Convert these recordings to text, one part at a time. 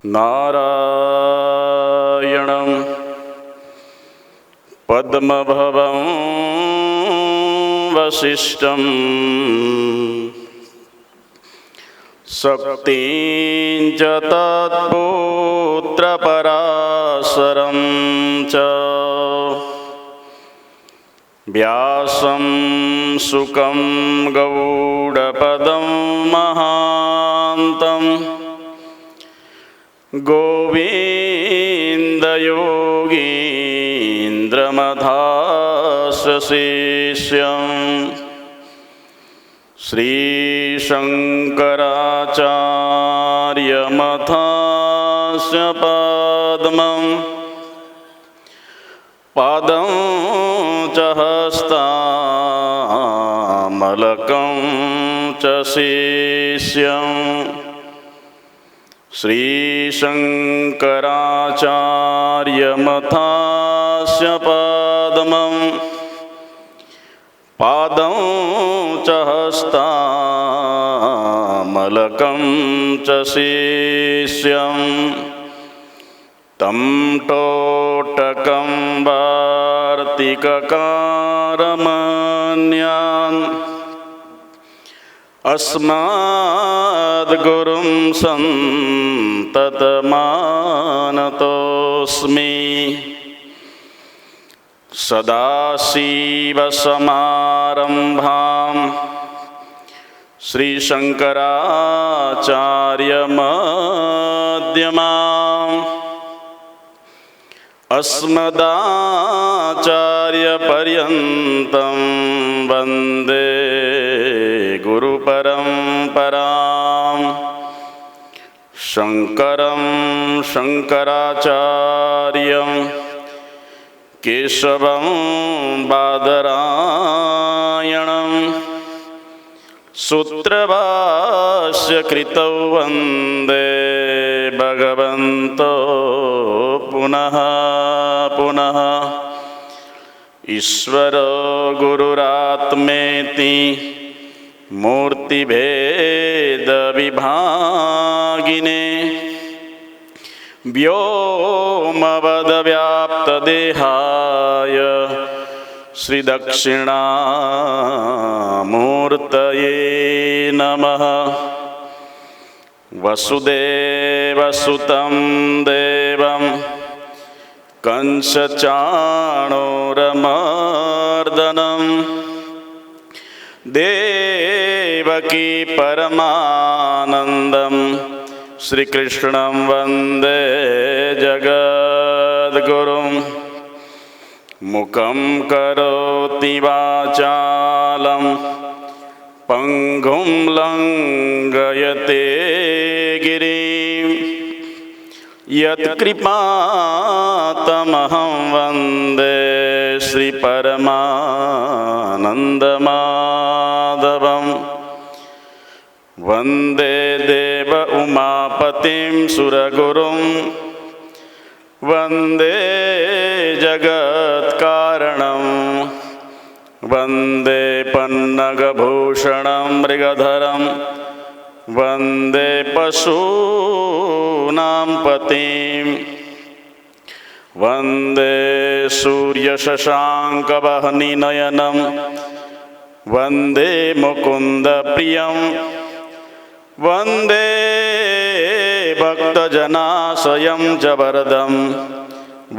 नारायणं पद्मभवं वसिष्ठं शक्तिं च तत्पुत्रपराशरं च व्यासं शुकं गौडपदं महान्तं गोविन्दयोगीन्द्रमधास्य श्रीशङ्कराचार्यमथास्य पादं च हस्तामलकं च शिष्यं श्रीशङ्कराचार्यमथास्य पादं च हस्तामलकं च शिष्यं तं टोटकं वार्तिककारमन्यान् अस्मद्गुरुं सन्ततमानतोऽस्मि। सदाशिवसमारम्भां श्रीशङ्कराचार्यमध्यमाम् अस्मदाचार्यपर्यन्तं वन्दे गुरुपरम्परां। शङ्करं शङ्कराचार्यं केशवं बादरायणं सूत्रभाष्यकृतौ वन्दे भगवन्तो पुनः पुनः। ईश्वरो गुरुरात्मेति मूर्तिभेदविभागिने व्योमवद्व्याप्तदेहाय श्रीदक्षिणामूर्तये नमः। वसुदेवसुतं देवं कंसचाणूरमर्दनं देवकी परमानन्दं श्रीकृष्णं वन्दे जगद्गुरुं। मुखं करोति वाचालं पङ्गुं लङ्घयते गिरिं यत्कृपातमहं वन्दे श्रीपरमानन्दमाधवं। वन्दे देव उमापतिं सुरगुरुं वन्दे जगत्कारणं वन्दे पन्नगभूषणं मृगधरं वन्दे पशूनां पतिं वन्दे सूर्यशशाङ्कवह्निनयनं वन्दे मुकुन्दप्रियं वन्दे भक्तजनाशयं च वरदं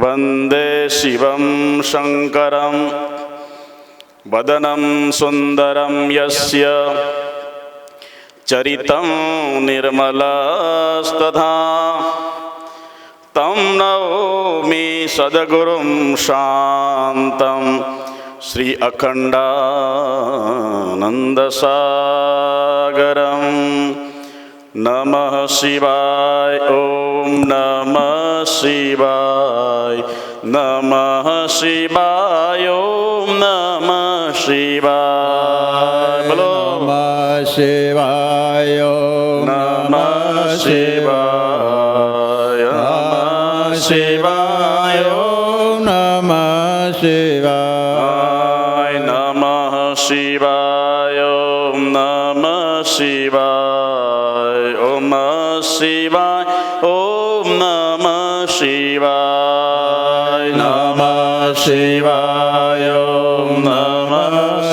वन्दे शिवं शङ्करं। वदनं सुन्दरं यस्य चरितं निर्मलस्तथा तं नौमि सद्गुरुं शान्तं श्री अखण्डानन्दसागरं। नमः शिवाय ओम नमः शिवाय नमः शिवाय ओम नमः शिवाय। बोलो नमः शिवाय ओम नमः शिवाय नमः शिवाय ओम नमः शिवाय नमः शिवाय ओम नमः शिवाय ओम शिवाय ओम નમઃ શિવાય નમઃ શિવાય નમઃ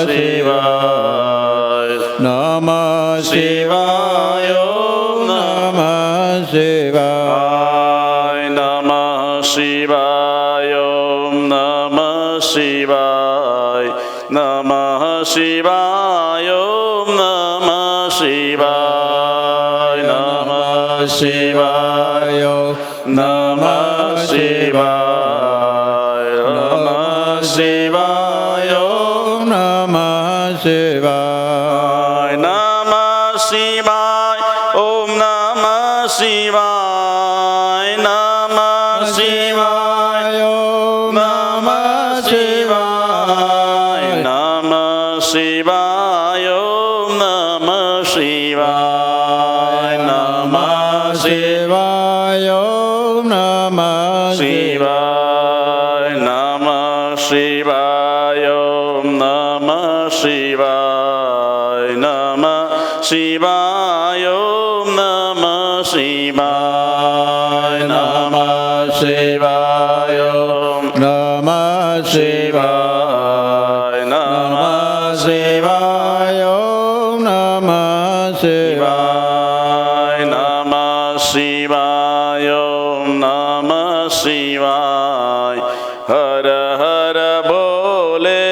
શિવાય નમઃ શિવાય નમઃ શિવાય નમઃ શિવાય નમઃ શિવાય નમઃ શિવાય નમઃ શિવાય નમઃ શિવાય નમઃ શિવાય નમઃ શિવાય નમઃ શિવાય નમઃ શિવાય ઓમ નમઃ શિવાય નમઃ શિવાય નમઃ શિવાય નમઃ શિવાય નમઃ શિવાય નમઃ શિવાય નમઃ શિવાય નમઃ શિવાય નમઃ શિવાય નમઃ શિવાય નમઃ શિવાય નમઃ શિવાય નમઃ શિવાય નમઃ શિવાય નમઃ શિવાય નમઃ શિવાય નમઃ શિવાય હર હર બોલે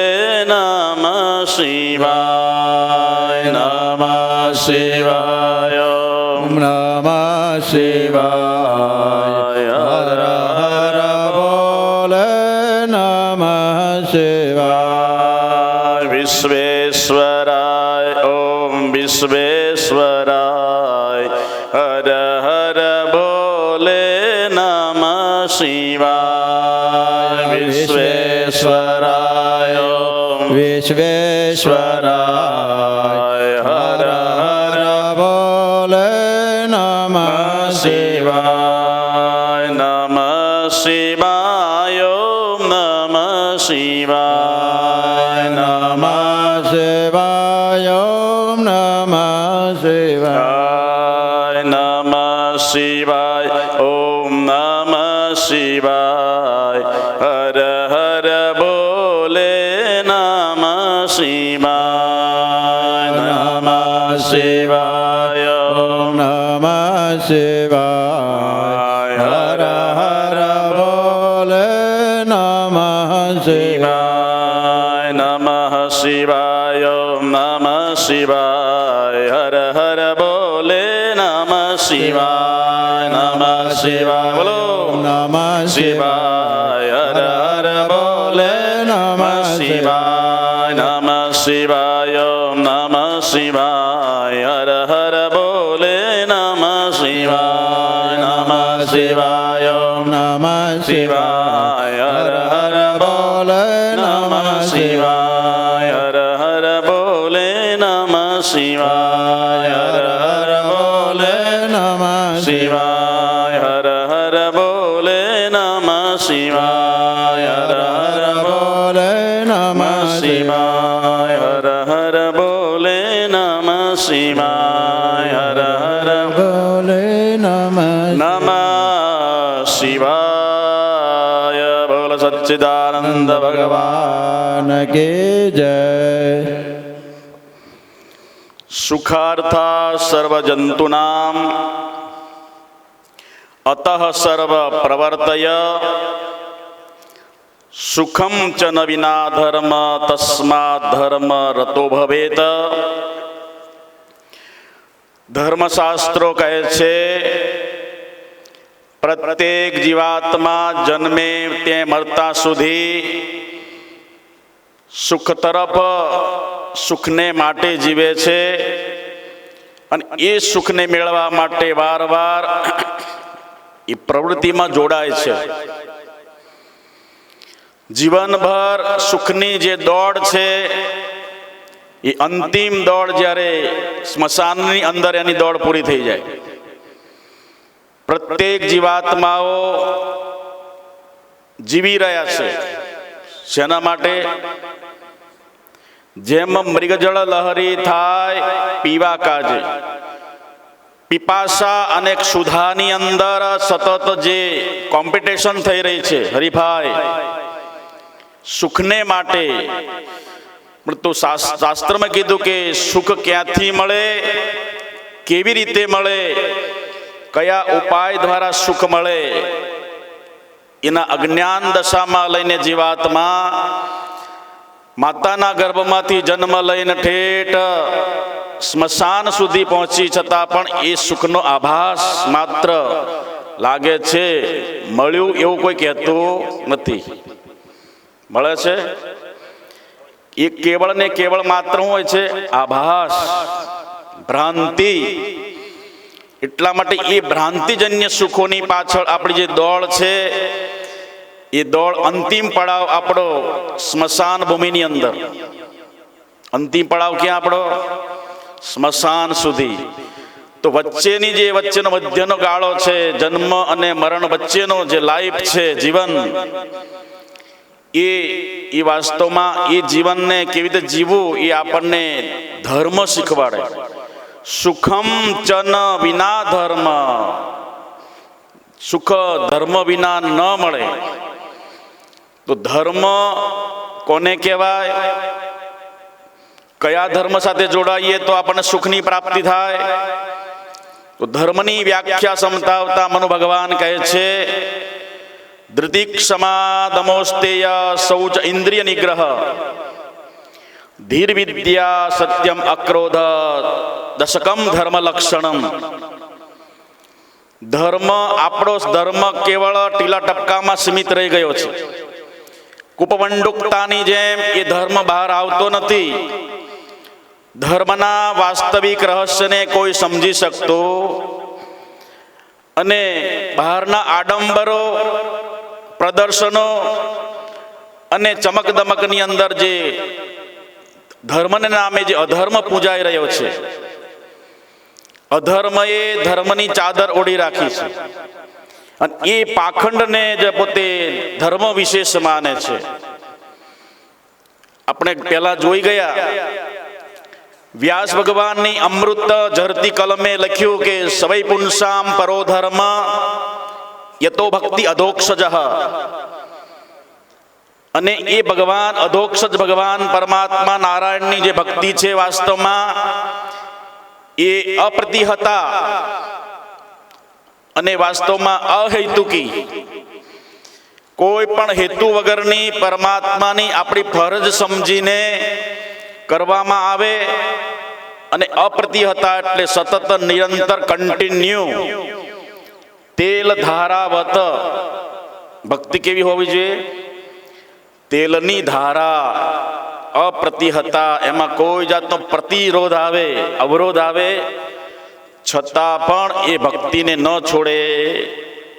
નમઃ શિવાય નમઃ શિવાય નમઃ શિવાય હર હર બોલે નમઃ શિવાય વિશ્વેશ્વરાય ઓમ વિશ્વેશ્વરાય હર હર બોલે નમઃ શિવાય વિશ્વેશ્વરાય ઓમ વિશ્વેશ્વરાય હર હર બોલે નમઃ શિવાય નમઃ શિવાય નમઃ શિવાય નમઃ શિવાય નમઃ શિવાય નમઃ શિવાય ઓમ નમઃ શિવાય હર હર બોલે નમઃ શિવાય નમઃ શિવાય નમઃ શિવાય હર હર બોલે નમઃ શિવાય નમઃ શિવાય નમઃ શિવાય હર હર બોલે નમઃ શિવાય નમઃ શિવાય બોલો નમઃ શિવાય હર હર બોલે નમઃ શિવાય નમઃ શિવાય નમઃ શિવાય હર હર બોલે નમઃ શિવાય નમઃ શિવાય નમઃ શિવાય હર હર બોલે નમઃ શિવાય હર હર બોલે નમઃ શિવાય હર હર બોલે નમઃ શિવાય હર હર બોલે નમઃ શિવાય હર હર બોલે નમઃ શિવાય હર હર બોલે નમઃ શિવાય હર હર બોલે નમઃ નમઃ શિવાય બોલ સચ્ચિદાનંદ ભગવાન ભગવાન કી જય સુખાર્થા સર્વજંતુનામ અતઃ સર્વ પ્રવર્તય સુખમ ચ ન વિના ધર્મ તસ્માદ ધર્મ રતો ભવેત. ધર્મશાસ્ત્રો કહે છે પ્રત્યેક જીવાત્મા જન્મે તે મરતા સુધી સુખ તરફ સુખને માટે જીવે છે અને એ સુખને મેળવવા માટે વારવાર એ પ્રવૃત્તિમાં જોડાય છે. જીવનભર સુખની જે દોડ છે એ અંતિમ દોડ જ્યારે સ્મશાનની અંદર એની દોડ પૂરી થઈ જાય. પ્રત્યેક જીવાત્માઓ જીવી રહ્યા છે શેના માટે? જેમ મૃગજળ લહરી થાય પીવા કાજે, પીપાસા અને ક્ષુધાની અંદર સતત જે કોમ્પિટિશન થઈ રહી છે, હરીફાઈ સુખને માટે, પણ તો શાસ્ત્રમાં કીધું કે સુખ ક્યાંથી મળે, કેવી રીતે મળે, કયા ઉપાય દ્વારા સુખ મળે, એના અજ્ઞાન દશામાં લઈને જીવાત્મા માતાના ગર્ભમાંથી જન્મ લઈને ઠેઠ સ્મશાન સુધી પહોંચી છતાં પણ એ સુખનો આભાસ માત્ર લાગે છે. મળ્યું એવું કોઈ કહેતું નથી. મળે છે એ કેવળ ને કેવળ માત્ર હોય છે આભાસ, ભ્રાંતિ. એટલા માટે એ ભ્રાંતિજન્ય સુખોની પાછળ આપણી જે દોડ છે, એ દોડ અંતિમ પડાવ આપણો સ્મશાન ભૂમિની અંદર. અંતિમ પડાવ ક્યાં આપણો? સ્મશાન સુધી. તો વચ્ચેની જે વચ્ચેનો મધ્યનો ગાળો છે, જન્મ અને મરણ વચ્ચેનો જે લાઈફ છે, જીવન, એ વાસ્તવમાં એ જીવનને કેવી રીતે જીવવું એ આપણને ધર્મ શીખવાડે. સુખમ ચન વિના ધર્મ, સુખ ધર્મ વિના ન મળે. તો ધર્મ કોને કહેવાય? કયા ધર્મ સાથે જોડાઈએ તો આપણને સુખની પ્રાપ્તિ થાય? તો ધર્મની વ્યાખ્યા સમજાવતા મનુ ભગવાન કહે છે, ધૃતિક્ષમા દમોસ્તેય શૌચ ઇન્દ્રિય નિગ્રહ, ધીર વિદ્યા સત્યમ અક્રોધ દશકમ ધર્મ લક્ષણમ. ધર્મ, આપણો ધર્મ કેવળ ટીલા ટપકામાં સીમિત રહી ગયો છે. કૂપમંડુકતાની જેમ એ ધર્મ બહાર આવતો નથી. ધર્મના વાસ્તવિક રહસ્યને કોઈ સમજી શકતો, અને બહારના આડંબરો, પ્રદર્શનો અને ચમકદમકની અંદર જે ધર્મને નામે જે અધર્મ પૂજાઈ રહ્યો છે, અધર્મ એ ધર્મની ચાદર ઓઢી રાખી છે, અને એ પાખંડને જે પોતે ધર્મ વિશેષ માને છે. આપણે પહેલા જોઈ ગયા, વ્યાસ ભગવાનની અમૃત ઝરતી કલમે લખ્યું કે સવૈ પુંસામ પરો ધર્મ યતો ભક્તિ અધોક્ષજ. અને એ ભગવાન અધોક્ષજ ભગવાન પરમાત્મા નારાયણની જે ભક્તિ છે, વાસ્તવમાં એ અપ્રતિહતા અને વાસ્તવમાં અહેતુકી, કોઈ પણ હેતુ વગરની પરમાત્માની આપણી ફરજ સમજીને કરવામાં આવે. અને અપ્રતિહતા એટલે સતત, નિરંતર, કન્ટિન્યુ, તેલ ધારાવત. ભક્તિ કેવી હોવી જોઈએ? તેલની ધારા, અપ્રતિહતા. એમાં કોઈ જાતનો પ્રતિરોધ આવે, અવરોધ આવે, છતાં પણ એ ભક્તિને ન છોડે.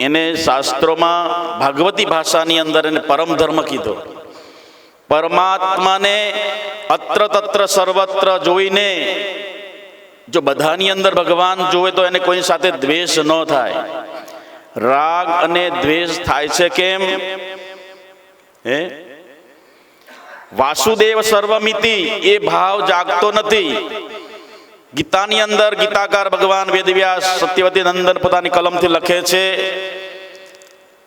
એને શાસ્ત્રોમાં ભાગવતી ભાષાની અંદર એને પરમ ધર્મ કીધો. પરમાત્માને અત્ર તત્ર સર્વત્ર જોઈને, જો બધાની અંદર ભગવાન જોવે તો એને કોઈ સાથે દ્વેષ ન થાય. રાગ અને દ્વેષ થાય છે કેમ? વાસુદેવ સર્વમિતિ એ ભાવ જાગતો નથી. ગીતાની અંદર ગીતાકાર ભગવાન વેદવ્યાસ સત્યવતી નંદન પોતાની કલમથી લખે છે,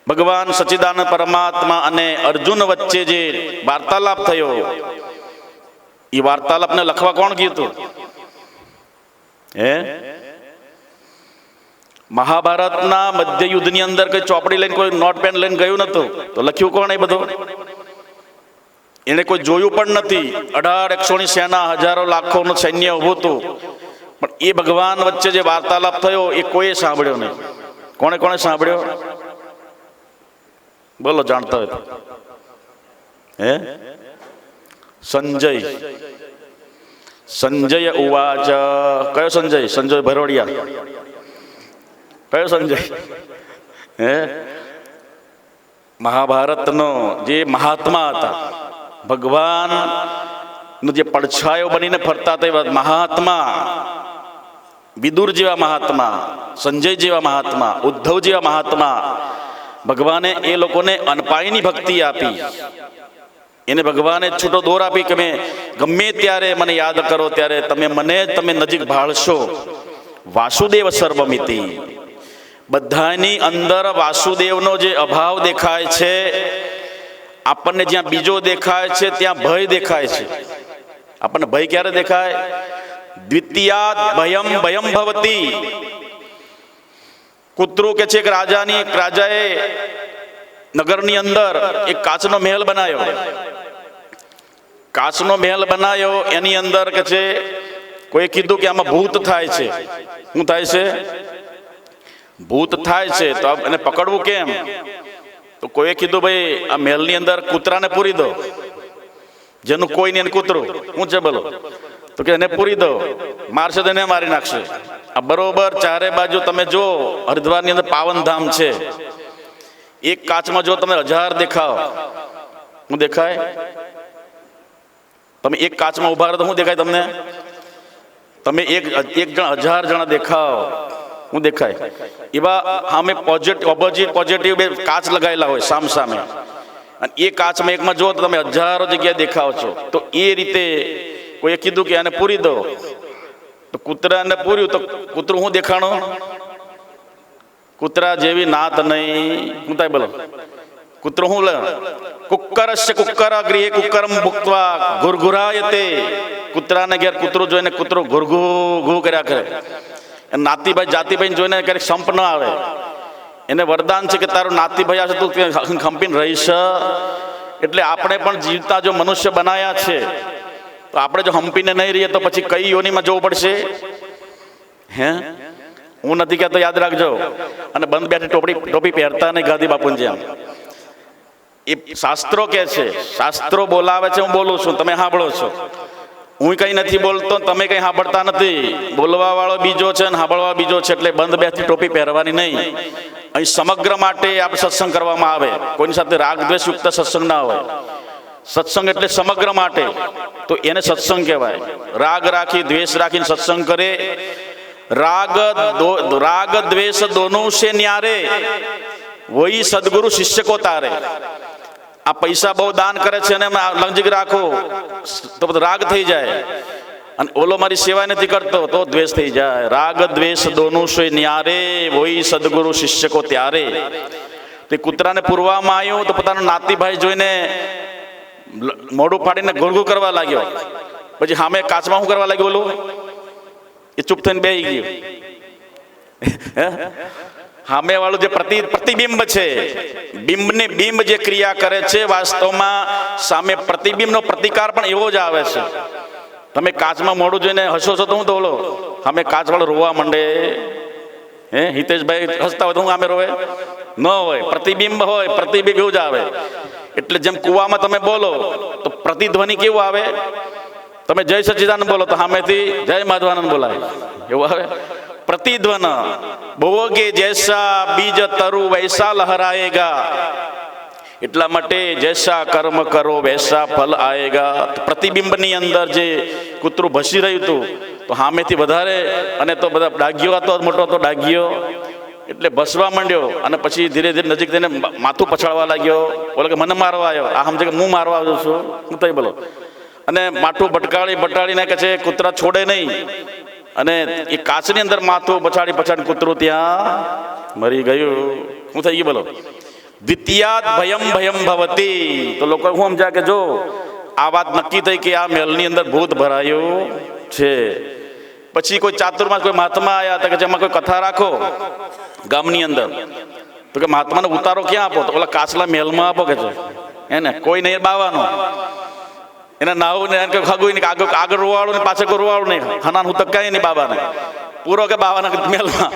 ભગવાન સચ્ચિદાનંદ પરમાત્મા અને અર્જુન વચ્ચે જે વાર્તાલાપ થયો, એ વાર્તાલાપને લખવા કોણ કીધું? મહાભારતના મધ્ય યુદ્ધની અંદર કોઈ ચોપડી લઈને, કોઈ નોટ પેન લઈને ગયું નતું, તો લખ્યું કોણ? એ બધું એને કોઈ જોયું પણ નથી. 1800ની સેના, હજારો લાખોનું સૈન્ય ઊભું હતું, પણ એ ભગવાન વચ્ચે જે વાર્તાલાપ થયો એ કોઈ સાંભળ્યો નહીં. કોણે કોણે સાંભળ્યો? બોલો, જાણતા હોય તો. સંજય ઉવાચ. કયો સંજય? સંજય ભરોડિયા. કયો સંજય? મહાભારતનો જે મહાત્મા હતા, ભગવાન નો જે પડછાયો બનીને ફરતા હતા, મહાત્મા, વિદુર જેવા મહાત્મા, સંજય જેવા મહાત્મા, ઉદ્ધવ જેવા મહાત્મા, ભગવાને એ લોકોને અનપાયની ભક્તિ આપી. એને ભગવાને છૂટો દોર આપી કે ગમે ત્યારે મને યાદ કરો, ત્યારે તમે મને નજીક ભાળશો. વાસુદેવ સર્વમિતિ. બધાની અંદર વાસુદેવનો જે અભાવ દેખાય છે, આપણને જ્યાં બીજો દેખાય છે ત્યાં ભય દેખાય છે. આપણને ભય ક્યારે દેખાય? દ્વિતીયાદ ભયમ ભયમ ભવતી. કૂતરું કે છે કે રાજાએ નગરની અંદર એક કાચનો મહેલ બનાવ્યો. કાચનો મહેલ બનાવ્યો, એની અંદર કે છે કોઈ કીધું કે આમાં ભૂત થાય છે. શું થાય છે? ભૂત થાય છે. તો એને પકડવું કેમ? તો કોઈએ કીધું ભાઈ આ મહેલની અંદર કૂતરાને પૂરી દો, જેનું કોઈ નહીં કૂતરું. શું છે બોલો? તો કે એને પૂરી દો, મારશે તો એને મારી નાખશે. આ બરોબર ચારે બાજુ તમે જો હરિદ્વારની અંદર પાવનધામ છે. એક કાચમાં જો તમે 1000 દેખાવ, શું દેખાય? તમે એક કાચમાં ઉભા રહો તો શું દેખાય તમને? તમે એક જણ 1000 જણા દેખાવ, શું દેખાય? એવા સામે પોઝિટિવ બે કાચ લગાવેલા હોય સામ સામે, અને એ કાચમાં એકમાં જો તો તમે 1000 જગ્યાએ દેખાવ છો. તો એ રીતે કોઈએ કીધું કે આને પૂરી દો, તો કૂતરાને પૂર્યું તો કૂતરું શું દેખાણો? કૂતરા જેવી નાત નહીં. શું થાય બોલો? કૂતરું શું લે? કુક્કરસ્ય કુક્કર ગૃહે કુક્કરમ ભુક્ત્વા ઘુરઘુરાયતે. કૂતરાને ઘેર કૂતરું જોઈને કૂતરું ઘુરઘુ ઘુ કર્યા કરે. નાતીભાઈ જાતિભાઈ જોઈને ક્યારેક સંપ ન આવે. એને વરદાન છે કે તારું નાતીભાઈ આવશે તું ખંપીને રહીશ. એટલે આપણે પણ જીવતા જો મનુષ્ય બનાયા છે, તો આપણે જો હંપીને નહીં રહીએ તો પછી કઈ યોનિમાં જવું પડશે? હે, હું નથી કહેતો, યાદ રાખજો. અને બંધ બેઠી ટોપી પહેરતા નહીં ગાંધી બાપુની જેમ. એ શાસ્ત્રો કે છે, શાસ્ત્રો બોલાવે છે, હું બોલું છું, તમે સાંભળો છો. હું કંઈ નથી બોલતો, તમે કંઈ સાંભળતા નથી. બોલવા વાળો બીજો છે ને સાંભળવા બીજો છે. એટલે બંધ બેઠી ટોપી પહેરવાની નહીં. અહીં સમગ્ર માટે આપણે સત્સંગ કરવામાં આવે. કોઈની સાથે રાગ દ્વેષ યુક્ત સત્સંગ ના હોય. સત્સંગ એટલે સમગ્ર માટે, તો એને સત્સંગ કહેવાય. રાગ રાખી દ્વેષ રાખીને સત્સંગ કરે. રાગ દ્વેષ દોનો સે ન્યારે, વહી સદગુરુ શિષ્ય કો તારે. આ પૈસા બહુ દાન કરે છે અને લંજીક રાખો તો બધો રાગ થઈ જાય, અને ઓલો મારી સેવા નથી કરતો તો દ્વેષ થઈ જાય. રાગ દ્વેષ દોનો સે ન્યારે, વહી સદગુરુ શિષ્ય કો ત્યારે. તે કૂતરાને પૂરવામાં આવ્યું તો પોતાનો નાતીભાઈ જોઈને મોઢું ફાડીને ઘોરઘું કરવા લાગ્યો. પછી સામે કાચમાં શું કરવા લાગ્યો? ઓલું એ ચૂપ થઈને બેસી ગયું. સામે વાળું જે પ્રતિબિંબ છે, બિંબ જે ક્રિયા કરે છે, વાસ્તવમાં સામે પ્રતિબિંબનો પ્રતિકાર પણ એવો જ આવે છે. તમે કાચમાં મોઢું જોઈને હસો છો તો હું તો બોલો સામે કાચ વાળો રોવા માંડે. હે, હિતેશભાઈ હસતા હોય તો હું સામે રોવે? ન હોય. પ્રતિબિંબ હોય, પ્રતિબિંબ એવું જ આવે. એટલે જેમ કુવામાં તમે બોલો તો પ્રતિધ્વનિ કેવું આવે? તમે જય સચ્ચિદાનંદ બોલો તો સામેથી જય માધવાનંદ બોલાય, એવું આવે. પ્રતિધ્વન બોગે જૈસા બીજ તરુ વૈસા લહરાએગા. એટલા માટે જૈસા કર્મ કરો વૈસા ફલ આએગા. પ્રતિબિંબની અંદર જે કૂતરું ભસી રહ્યું હતું તો સામેથી વધારે, અને તો બધા ડાઘ્યો હતો, મોટો હતો ડાઘ્યો, એટલે ભસવા માંડ્યો. અને પછી ધીરે ધીરે નજીક થઈને માથું પછાડવા લાગ્યો. બોલો કે મને મારવા આવ્યો. આ સમજે કે હું મારવા આવ્યો છું. હું થઈ બોલો. અને માથું બટાડીને કહે છે કૂતરા છોડે નહીં. અને એ કાચની અંદર માથું પછાડી કૂતરું ત્યાં મરી ગયું. શું થઈ ગયું બોલો? દ્વિતીયાદ ભયમ ભયમ ભવતી. તો લોકો શું સમજ્યા કે જો આ વાત નક્કી થઈ કે આ મહેલની અંદર ભૂત ભરાયું છે. પછી કોઈ ચાતુર્માસ કોઈ મહાત્મા આવ્યા હતા કે જેમાં કોઈ કથા રાખો ગામની અંદર, તો કે મહાત્માનો ઉતારો ક્યાં આપો? તો ઓલા કાચલા મહેલમાં આપો કે છે. એને કોઈ નહીં બાવાનો, એને નાવું ને ખગું ને આગળ રોવાળું ને પાછળ કોઈ રોવાળું નહીં. હનાન હું તકાય નહીં બાબાને પૂરો કે બાબાના મહેલમાં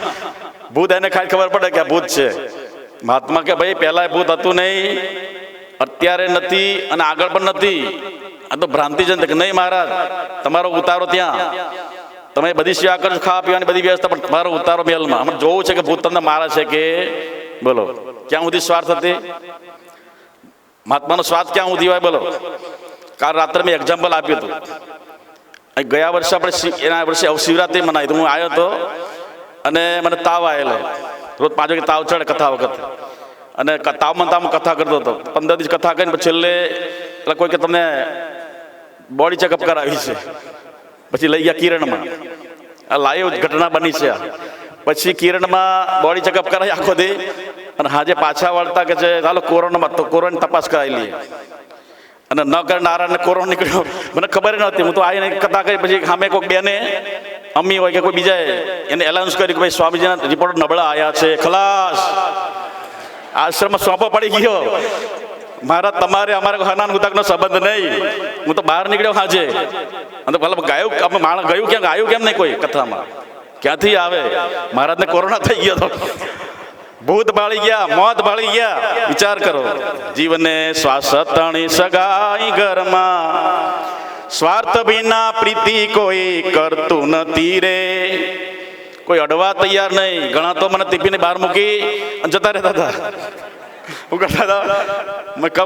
ભૂત. એને ખાલી ખબર પડે કે આ ભૂત છે. મહાત્મા કે ભાઈ પહેલા ભૂત હતું નહીં, અત્યારે નથી, અને આગળ પણ નથી. આ તો ભ્રાંતિ છે કે નહીં મહારાજ, તમારો ઉતારો ત્યાં, તમે બધી સેવા કરજો, ખાવા પીવાની બધી વ્યવસ્થા, પણ તમારો ઉતારો મહેલમાં. અમે જોવું છે કે ભૂત તમને મારે છે કે બોલો. ક્યાં સુધી સ્વાર્થ હતી? મહાત્માનો સ્વાર્થ ક્યાં સુધી હોય બોલો? કાલ રાત્રે મેં એક્ઝામ્પલ આપ્યું હતું. ગયા વર્ષે આપણે એના વર્ષે શિવરાત્રિ મનાવી. તો હું આવ્યો હતો અને મને તાવ આવેલો. રોજ 5 વાગે તાવ ચડે કથા વખત, અને તાવમાં કથા કરતો હતો. 15 દિવસ કથા કરીને છેલ્લે એટલે કોઈ કે તમને બોડી ચેકઅપ કરાવી છે. પછી લઈ ગયા કિરણમાં. આ લાઈવ ઘટના બની છે. પછી કિરણમાં બોડી ચેકઅપ કરાય આખો દે અને હાજે પાછા વળતા કે છે ચાલો કોરોનામાં, તો કોરોનાની તપાસ કરાવી લઈએ. અને ન કરનારાને કોરોના નીકળ્યો, મને ખબર નહોતી. હું તો આવીને કથા કરી, પછી સામે કોઈક બેને અમ્મી હોય કે કોઈ બીજાએ એને એલાઉન્સ કર્યું કે ભાઈ સ્વામીજીના રિપોર્ટ નબળા આવ્યા છે, ખલાસ. આશ્રમમાં સોંપો પડી ગયો. મારા તમારે અમારે હનાન ગુતાકનો સંબંધ નહીં. હું તો બહાર નીકળ્યો હાજે. અને ભલે ગાયું, આપણે માણસ ગયું ક્યાં, ગાયું કેમ નહીં કોઈ કથામાં? ક્યાંથી આવે? મહારાજને કોરોના થઈ ગયો તો ભૂત ભાળી ગયા, મોત ભાળી ગયા. વિચાર કરો, જીવને શ્વાસ તણી સગાઈ ઘરમાં, સ્વાર્થ વિના પ્રીતિ કોઈ કરતું નથી રે. કોઈ અડવા તૈયાર નહીં. ઘણા તો મને ટીપીને બહાર મૂકી અને જતા રહેતા હતા. હું કરતા હતા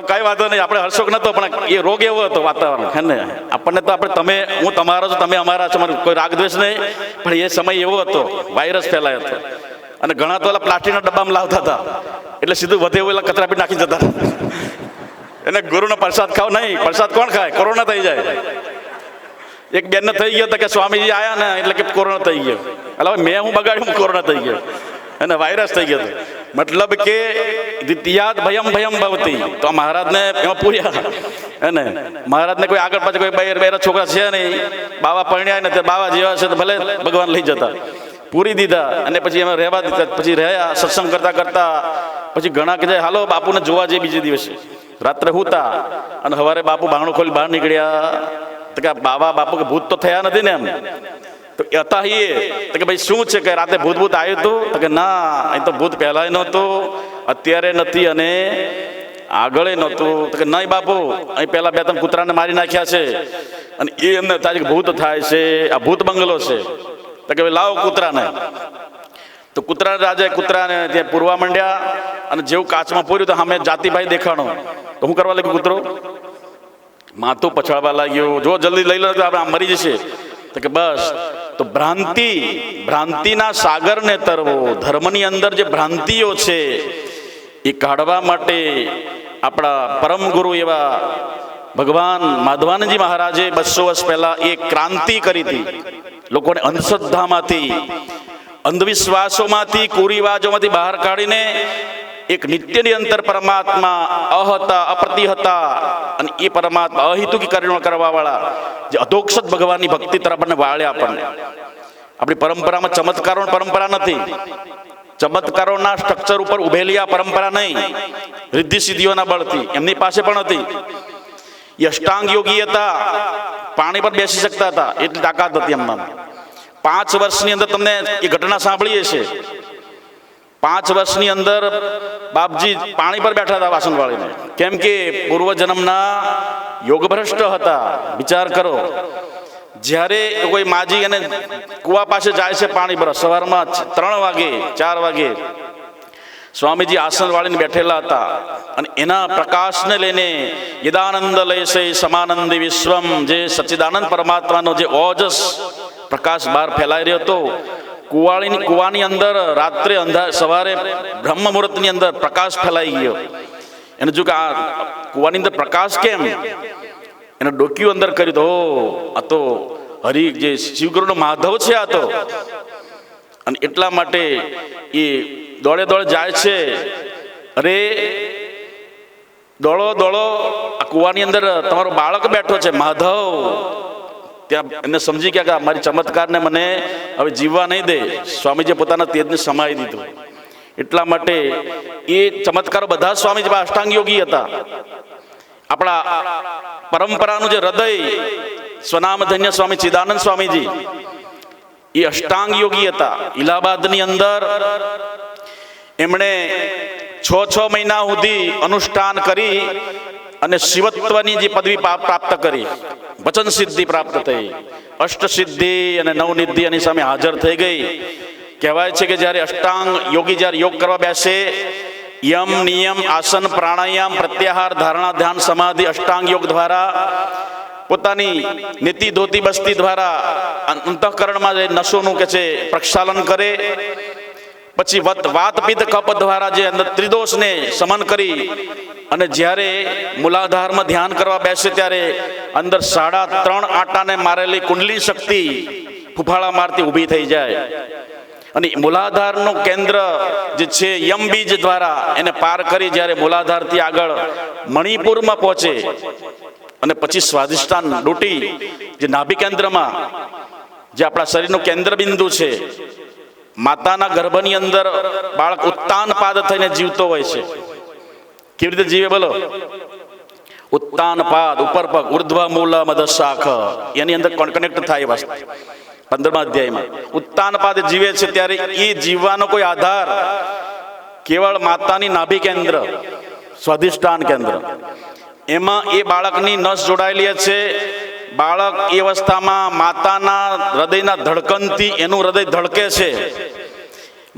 કઈ વાંધો નહીં, આપણે હર્ષોક નતો, પણ એ રોગ એવો હતો વાતાવરણ હે ને. આપણને તો આપણે તમે, હું તમારો છો, તમે અમારા છો, કોઈ રાગ દ્વેષ નહીં. પણ એ સમય એવો હતો, વાયરસ ફેલાયો હતો. અને ઘણા તો ઓલા પ્લાસ્ટિકના ડબ્બામાં લાવતા હતા, એટલે સીધું વધે એવું કચરા પી નાખી જતા. એને ગુરુનો પ્રસાદ ખાવ નહીં. પ્રસાદ કોણ ખાય? કોરોના થઈ જાય. એક બેનને થઈ ગયો કે સ્વામીજી આયા ને એટલે કે કોરોના થઈ ગયો. એટલે મેં હું બગાડ્યું, કોરોના થઈ ગયો અને વાયરસ થઈ ગયો. મતલબ કે દ્વિતીયાદ ભયમ ભયમ ભવતી. તો મહારાજને એમાં પૂર્યા હે ને. મહારાજને કોઈ આગળ પાછળ કોઈ બેરા છોકરા છે નહીં, બાવા પરણ્યા ને તે બાવા જેવા છે તો ભલે ભગવાન લઈ જતા, પૂરી દીધા. અને પછી એમાં રહેવા દીધા. પછી રહ્યા સત્સંગ કરતા કરતા. પછી ઘણા કે જાય હાલો બાપુને જોવા જઈએ બીજે દિવસે. રાત્રે હુતા અને સવારે બાપુ બારણું ખોલી બહાર નીકળ્યા. તો કે બાપુ કે ભૂત તો થયા નથી ને એમ? તો હતા તો કે ભાઈ શું છે કે રાતે ભૂત ભૂત આવ્યું હતું? તો કે ના, અહીં તો ભૂત પહેલાંય નહોતું, અત્યારે નથી અને આગળ નહોતું. તો કે નહીં બાપુ, અહીં પહેલાં 2-3 કૂતરાને મારી નાખ્યા છે અને એ એમને થાય કે ભૂત થાય છે, આ ભૂત બંગલો છે. તો કે ભાઈ લાવો કૂતરાને. તો કૂતરા રાજાએ કૂતરાને ત્યાં પૂરવા માંડ્યા અને જેવું કાચમાં પૂર્યું તો સામે જાતિભાઈ દેખાણો. તો શું કરવા લાગ્યું? કૂતરો માથું પછાડવા લાગ્યું. જો જલ્દી લઈ લો, આપણે આમ મરી જશે. તો કે બસ. તો ભ્રાંતિના સાગરને તરવો, ધર્મની અંદર જે ભ્રાંતિઓ છે એ કાઢવા માટે આપણા પરમ ગુરુ એવા ભગવાન માધવાનંદજી મહારાજે 200 વર્ષ પહેલા એક ક્રાંતિ કરી હતી. લોકોને અંધશ્રદ્ધામાંથી, અંધવિશ્વાસોમાંથી, કુરિવાજોમાંથી બહાર કાઢીને એક નિત્યની અંદર પરમાત્મા અહતા અપ્રતિ હતા અને એ પરમાત્મા અહિતુકીકરણ કરવા વાળા જે અધોક્ષત ભગવાનની ભક્તિ તરફ આપણને વાળ્યા. આપણને આપણી પરંપરામાં ચમત્કારોની પરંપરા નથી. ચમત્કારોના સ્ટ્રક્ચર ઉપર ઉભેલી આ પરંપરા નહીં, રિદ્ધિ સિદ્ધિઓના બળથી. એમની પાસે પણ હતી. એ અષ્ટાંગ યોગી હતા, પાણી પર બેસી શકતા હતા, એટલી તાકાત હતી એમના. 5 વર્ષની અંદર તમને એ ઘટના સાંભળીએ છે. 5 વર્ષની અંદર બાપજી પાણી પર બેઠા હતા વાસણ વાળીને. કેમ કે પૂર્વજન્મના યોગભ્રષ્ટ હતા. વિચાર કરો, જ્યારે કોઈ માજી અને કુવા પાસે જાય છે પાણી પર, સવારમાં 3 વાગે 4 વાગે સ્વામીજી આસન વાળીને બેઠેલા હતા અને એના પ્રકાશને લઈને યદાનંદ લયસે સમાનંદી વિશ્વમ, જે સચ્ચિદાનંદ પરમાત્માનો જે ઓજસ પ્રકાશ બહાર ફેલાઈ રહ્યો હતો. કુવાની અંદર રાત્રે સવારે બ્રહ્મ મુહૂર્તની અંદર પ્રકાશ ફેલાઈ ગયો. એને જો કે આ કુવાની અંદર પ્રકાશ કેમ? એને ડોક્યું અંદર કર્યું તો આ તો હરિ જે શિવગુરુનો માધવ છે આ તો. અને એટલા માટે એ દોડે જાય છે. અરે દોડો, આ કુવાની અંદર તમારો બાળક બેઠો છે માધવ. ત્યાં એને સમજી ગયા કે મારી ચમત્કારને મને હવે જીવવા નહીં દે. સ્વામીજીએ પોતાના તેજને સમાઈ દીધું. એટલા માટે એ ચમત્કારો બધા સ્વામીજી અષ્ટાંગ યોગી હતા. આપણા પરંપરાનું જે હૃદય સ્વનામધન્ય સ્વામી ચિદાનંદ સ્વામીજી એ અષ્ટાંગ યોગી હતા. ઇલાહાબાદની અંદર એમણે 6 મહિના સુધી અનુષ્ઠાન કરી અને શિવત્વની જે પદવી પ્રાપ્ત કરી, વચન સિદ્ધિ પ્રાપ્ત થઈ, અષ્ટ સિદ્ધિ અને નવનિધિ એની સામે હાજર થઈ ગઈ. કહેવાય છે કે જ્યારે અષ્ટાંગ યોગી જ્યારે યોગ કરવા બેસે, યમ નિયમ આસન પ્રાણાયામ પ્રત્યાહાર ધારણા ધ્યાન સમાધિ અષ્ટાંગ યોગ દ્વારા પોતાની નીતિ ધોતી બસ્તી દ્વારા અંતઃકરણમાં જે નશોનું કે છે પ્રક્ષાલન કરે. પછી વાત પિત્ત કપ દ્વારા જે અંદર ત્રિદોષને સમન કરી અને જ્યારે મૂલાધારમાં ધ્યાન કરવા બેસે ત્યારે અંદર 3.5 આટાને મારેલી કુંડલી શક્તિ ફૂફાળા મારતી ઊભી થઈ જાય અને મૂલાધારનું કેન્દ્ર જે છે યમ બીજ દ્વારા એને પાર કરી જ્યારે મૂલાધારથી આગળ મણિપુરમાં પહોંચે અને પછી સ્વાધિષ્ઠાન ડૂટી જે નાભી કેન્દ્રમાં જે આપણા શરીરનું કેન્દ્ર બિંદુ છે, માતાના ગર્ભની અંદર બાળક ઉત્તાનપાદ થઈને જીવતો હોય છે. કેવી રીતે જીવે બોલો? ઉત્તાનપાદ ઉપર પગ ઉર્ધ્વ મૂલ મધ શાખ એની અંદર કનેક્ટ થાય વસ્તુ 15મા અધ્યાયમાં ઉત્તાનપાદ જીવે છે ત્યારે એ જીવવાનો કોઈ આધાર કેવળ માતાની નાભી કેન્દ્ર સ્વાધિષ્ઠાન કેન્દ્ર એમાં એ બાળકની નસ જોડાયેલી છે. બાળક એ અવસ્થામાં માતાના હૃદયના ધડકનથી એનું હૃદય ધડકે છે,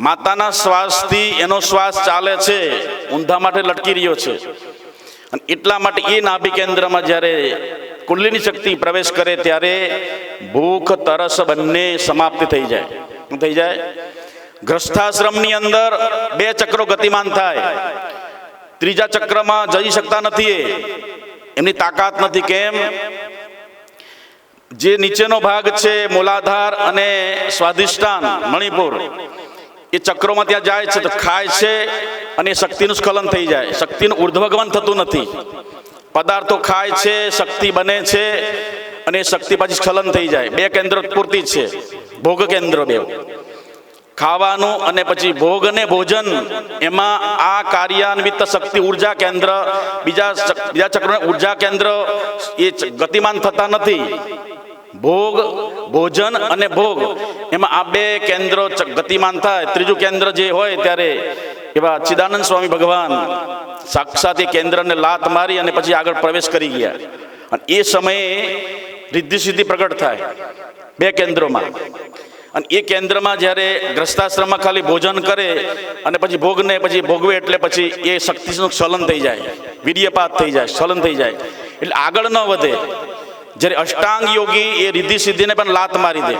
માતાના શ્વાસથી એનો શ્વાસ ચાલે છે, ઊંધા માટે લટકી રહ્યો છે. અને એટલા માટે એ નાભી કેન્દ્રમાં જ્યારે કુંડલીની શક્તિ પ્રવેશ કરે ત્યારે ભૂખ તરસ બંને સમાપ્ત થઈ જાય. શું થઈ જાય? ગ્રસ્થાશ્રમની અંદર 2 ચક્રો ગતિમાન થાય, ત્રીજા ચક્રમાં જઈ શકતા નથી, એમની તાકાત નથી. કેમ? જે નીચેનો ભાગ છે મૂલાધાર અને સ્વાધિષ્ઠાન મણિપુર, એ ચક્રોમાં ત્યાં જાય છે તો ખાય છે અને શક્તિનું સ્ખલન થઈ જાય. શક્તિનું ઉર્ધ્વગમન થતું નથી. પદાર્થો ખાય છે, શક્તિ બને છે અને શક્તિ પછી સ્ખલન થઈ જાય. 2 કેન્દ્રો પૂરતી છે, ભોગ કેન્દ્રો 2. ખાવાનું અને પછી ભોગ અને ભોજન, એમાં આ કાર્યાન્વિત શક્તિ ઉર્જા કેન્દ્ર, બીજા ચક્ર ઉર્જા કેન્દ્ર એ ગતિમાન થતા નથી. ભોગ ભોજન અને ભોગ એમાં આ 2 કેન્દ્રો ગતિમાન થાય. ત્રીજું કેન્દ્ર જે હોય ત્યારે એવા ચિદાનંદ સ્વામી ભગવાન સાક્ષાત એ કેન્દ્રને લાત મારી અને પછી આગળ પ્રવેશ કરી ગયા. અને એ સમયે રિદ્ધિ સિદ્ધિ પ્રગટ થાય 2 કેન્દ્રોમાં. અને એ કેન્દ્રમાં જ્યારે ગ્રસ્તાશ્રમમાં ખાલી ભોજન કરે અને પછી ભોગને પછી ભોગવે એટલે પછી એ શક્તિનું સ્ખલન થઈ જાય, વીર્યપાત થઈ જાય, સ્ખલન થઈ જાય, એટલે આગળ ન વધે. જ્યારે અષ્ટાંગ યોગી એ રિદ્ધિ સિદ્ધિને પણ લાત મારી દે.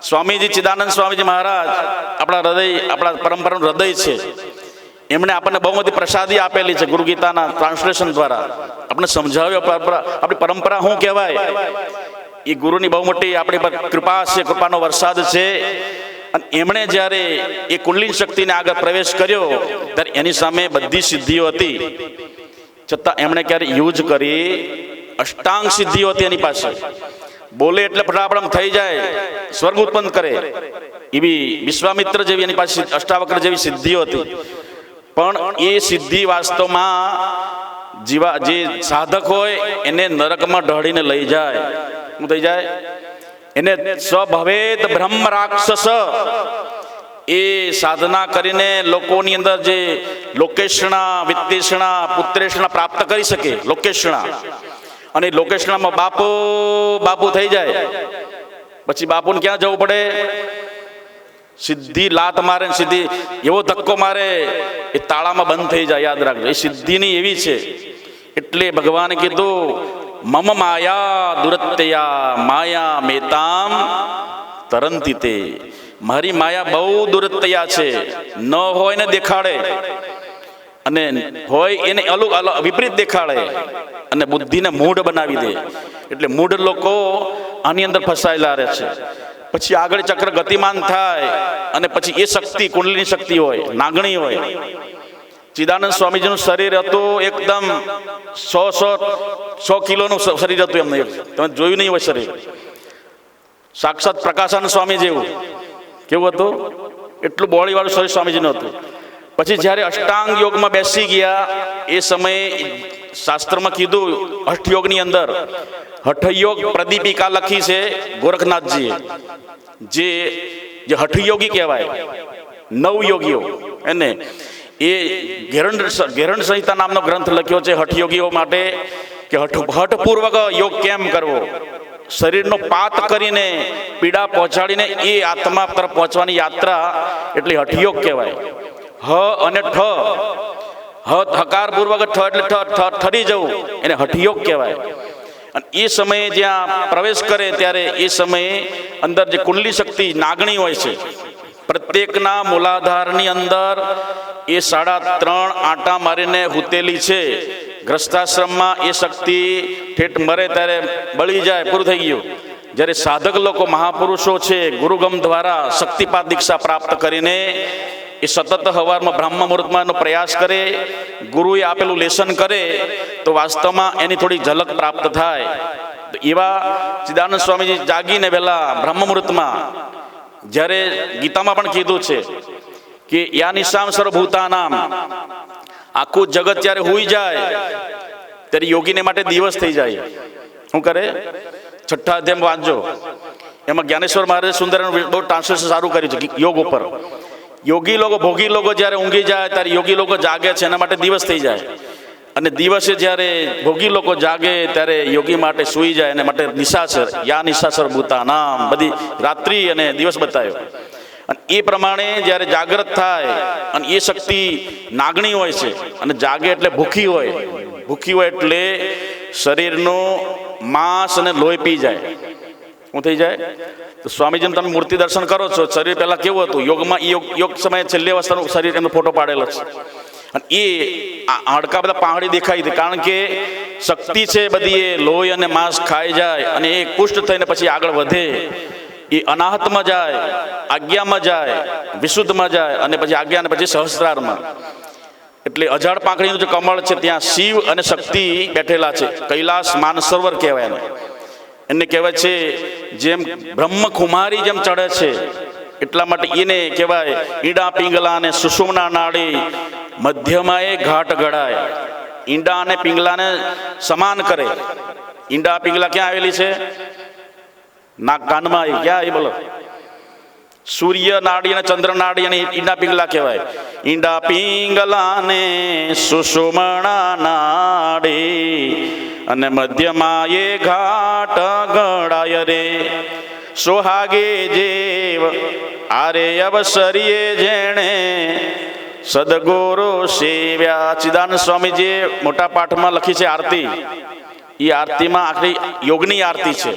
સ્વામીજી ચિદાનંદ સ્વામીજી મહારાજ આપણા હૃદય, આપણા પરંપરાનું હૃદય છે, એમણે આપણને બહુ બધી પ્રસાદી આપેલી છે. ગુરુ ગીતાના ટ્રાન્સલેશન દ્વારા આપણે સમજાવ્યો આપણી પરંપરા શું કહેવાય. એ ગુરુની બહુ મોટી આપણી પર કૃપા છે, કૃપાનો વરસાદ છે. અને એમણે જ્યારે એ કુંડલિની શક્તિને આગળ પ્રવેશ કર્યો ત્યારે એની સામે બધી સિદ્ધિઓ હતી, છતાં એમણે ક્યારે યુઝ કરી? અષ્ટાંગ સિદ્ધિઓ હતી એની પાસે. બોલે એટલે ફટાફટ થઈ જાય, સ્વર્ગ ઉત્પન્ન કરે એવી વિશ્વામિત્ર જેવી એની પાસે અષ્ટાવક્ર જેવી સિદ્ધિઓ હતી. પણ એ સિદ્ધિ વાસ્તવમાં જે સાધક હોય એને નરકમાં ઢળીને લઈ જાય. શું થઈ જાય? એને સ્વભવેદ બ્રહ્મ રાક્ષસ, એ સાધના કરીને લોકોની અંદર જે લોકેશણા વિત્તેષણા પુત્રેષણા પ્રાપ્ત કરી શકે, લોકેશણા, અને લોકેશણામાં બાપુ બાપુ થઈ જાય. પછી બાપુને ક્યાં જવું પડે? સિદ્ધિ લાત મારે, સિદ્ધિ એવો ધક્કો મારે એ તાળામાં બંધ થઈ જાય. યાદ રાખજો, એ સિદ્ધિની એવી છે. એટલે ભગવાને કીધું મમ માયા દુરત્તયા માયા મેતામ તરંતી તે. મારી માયા બહુ દુરત્તયા છે, ન હોય ને દેખાડે અને હોય એને અલગ વિપરીત દેખાડે અને બુદ્ધિને મૂઢ બનાવી દે. એટલે મૂઢ લોકો આની અંદર ફસાયેલા રહે છે. પછી આગળ ચક્ર ગતિમાન થાય અને પછી એ શક્તિ કુંડલીની શક્તિ હોય, નાગણી હોય. ચિદાનંદ સ્વામીજીનું શરીર હતું એકદમ 100 કિલોનું શરીર હતું એમને. તમે જોયું નહીં હોય શરીર, સાક્ષાત પ્રકાશાનંદ સ્વામી જેવું. કેવું હતું? એટલું બોડીવાળું શરીર સ્વામીજીનું હતું. પછી જ્યારે અષ્ટાંગ યોગમાં બેસી ગયા એ સમયે શાસ્ત્રમાં કીધું, હઠયોગની અંદર હઠયોગ પ્રદીપિકા લખી છે ગોરખનાથજીએ. જે હઠયોગી કહેવાય, 9 યોગીઓ એને એ ઘેરંડ સંહિતા નામનો ગ્રંથ લખ્યો છે હઠયોગીઓ માટે, કે હઠપૂર્વક યોગ કેમ કરવો. શરીરનો પાત કરીને પીડા પહોંચાડીને એ આત્મા તરફ પહોંચવાની યાત્રા એટલે હઠયોગ કહેવાય. હ અને ઠ, હકાર પૂર્વક ઠ એટલે ઠરી જવું, એને હઠયોગ કહેવાય. અને એ સમયે જ્યાં પ્રવેશ કરે ત્યારે એ સમયે અંદર જે કુંડલી શક્તિ નાગણી હોય છે, પ્રત્યેકના મૂલાધારની અંદર એ 3.5 આંટા મારીને હૂતેલી છે. ગ્રસ્તાશ્રમમાં એ શક્તિ ઠેઠ મરે ત્યારે બળી જાય, પૂરું થઈ ગયું. જ્યારે સાધક લોકો મહાપુરુષો છે ગુરુગમ દ્વારા શક્તિપાત દીક્ષા પ્રાપ્ત કરીને એ સતત હવારમાં બ્રહ્મ મુહૂર્તમાં એનો પ્રયાસ કરે, ગુરુએ આપેલું લેસન કરે તો વાસ્તવમાં એની થોડી ઝલક પ્રાપ્ત થાય. તો એવા ચિદાનંદ સ્વામીજી જાગીને વહેલા બ્રહ્મ મુહૂર્તમાં, જ્યારે ગીતામાં પણ કીધું છે કે યા નિશામ સર્વભૂતાનામ, આખું જગત જ્યારે હુઈ જાય ત્યારે યોગીને માટે દિવસ થઈ જાય. શું કરે? છઠ્ઠા અધ્યાય વાંચજો, એમાં જ્ઞાનેશ્વર મહારાજે સુંદર બહુ ટ્રાન્સલેશન સારું કર્યું છે યોગ ઉપર. યોગી લોકો, ભોગી લોકો જ્યારે ઊંઘી જાય ત્યારે યોગી લોકો જાગે છે, એના માટે દિવસ થઈ જાય. અને દિવસે જ્યારે ભોગી લોકો જાગે ત્યારે યોગી માટે સૂઈ જાય, એના માટે નિશાચર, યા નિશાચર ભૂતાનામ, બધી રાત્રિ અને દિવસ બતાવ્યો. અને એ પ્રમાણે જ્યારે જાગૃત થાય અને એ શક્તિ નાગણી હોય છે અને જાગે એટલે ભૂખી હોય. ભૂખી હોય એટલે શરીરનું માંસ અને લોહી પી જાય. શું થઈ જાય? તો સ્વામીજીને તમે મૂર્તિ દર્શન કરો છો, શરીર પહેલાં કેવું હતું? યોગમાં યોગ સમયે છેલ્લી અવસ્થાનું શરીર, એનો ફોટો પાડેલો છે. અને એ હાડકા બધા પહાડી દેખાય છે, કારણ કે શક્તિ છે બધી એ લોહી અને માંસ ખાઈ જાય અને એ પુષ્ટ થઈને પછી આગળ વધે. એ અનાહતમાં જાય, આજ્ઞામાં જાય, વિશુદ્ધમાં જાય અને પછી આજ્ઞા અને પછી સહસ્ત્રારમાં. એટલે અજાડ પાંખડીનું જે કમળ છે ત્યાં શિવ અને શક્તિ બેઠેલા છે. કૈલાસ માનસરોવર કહેવાય એને. એને કહેવાય છે જેમ બ્રહ્મકુમારી જેમ ચડે છે એટલા માટે એને કહેવાય ઈંડા પિંગલા અને સુષુમ્ના નાડી મધ્યમાં એ ઘાટ ગળાય. ઈંડા અને પિંગલાને સમાન કરે. ઈંડા પિંગલા ક્યાં આવેલી છે? નાક કાનમાં. ક્યાં એ બોલો? સૂર્ય નાડી અને ચંદ્ર નાડી અને ઈંડા પિંગલા કહેવાય. ઈંડા પિંગલા ને સુષુમ્ના નાડી અને મધ્યમાં એ ઘાટ ગળાય રે. સોહાગે જેવ આરે અવસરીએ જેણે સદગુરુ સેવ્યા. ચિદાનંદ સ્વામીજીએ મોટા પાઠમાં લખી છે આરતી. એ આરતીમાં આખરી યોગની આરતી છે.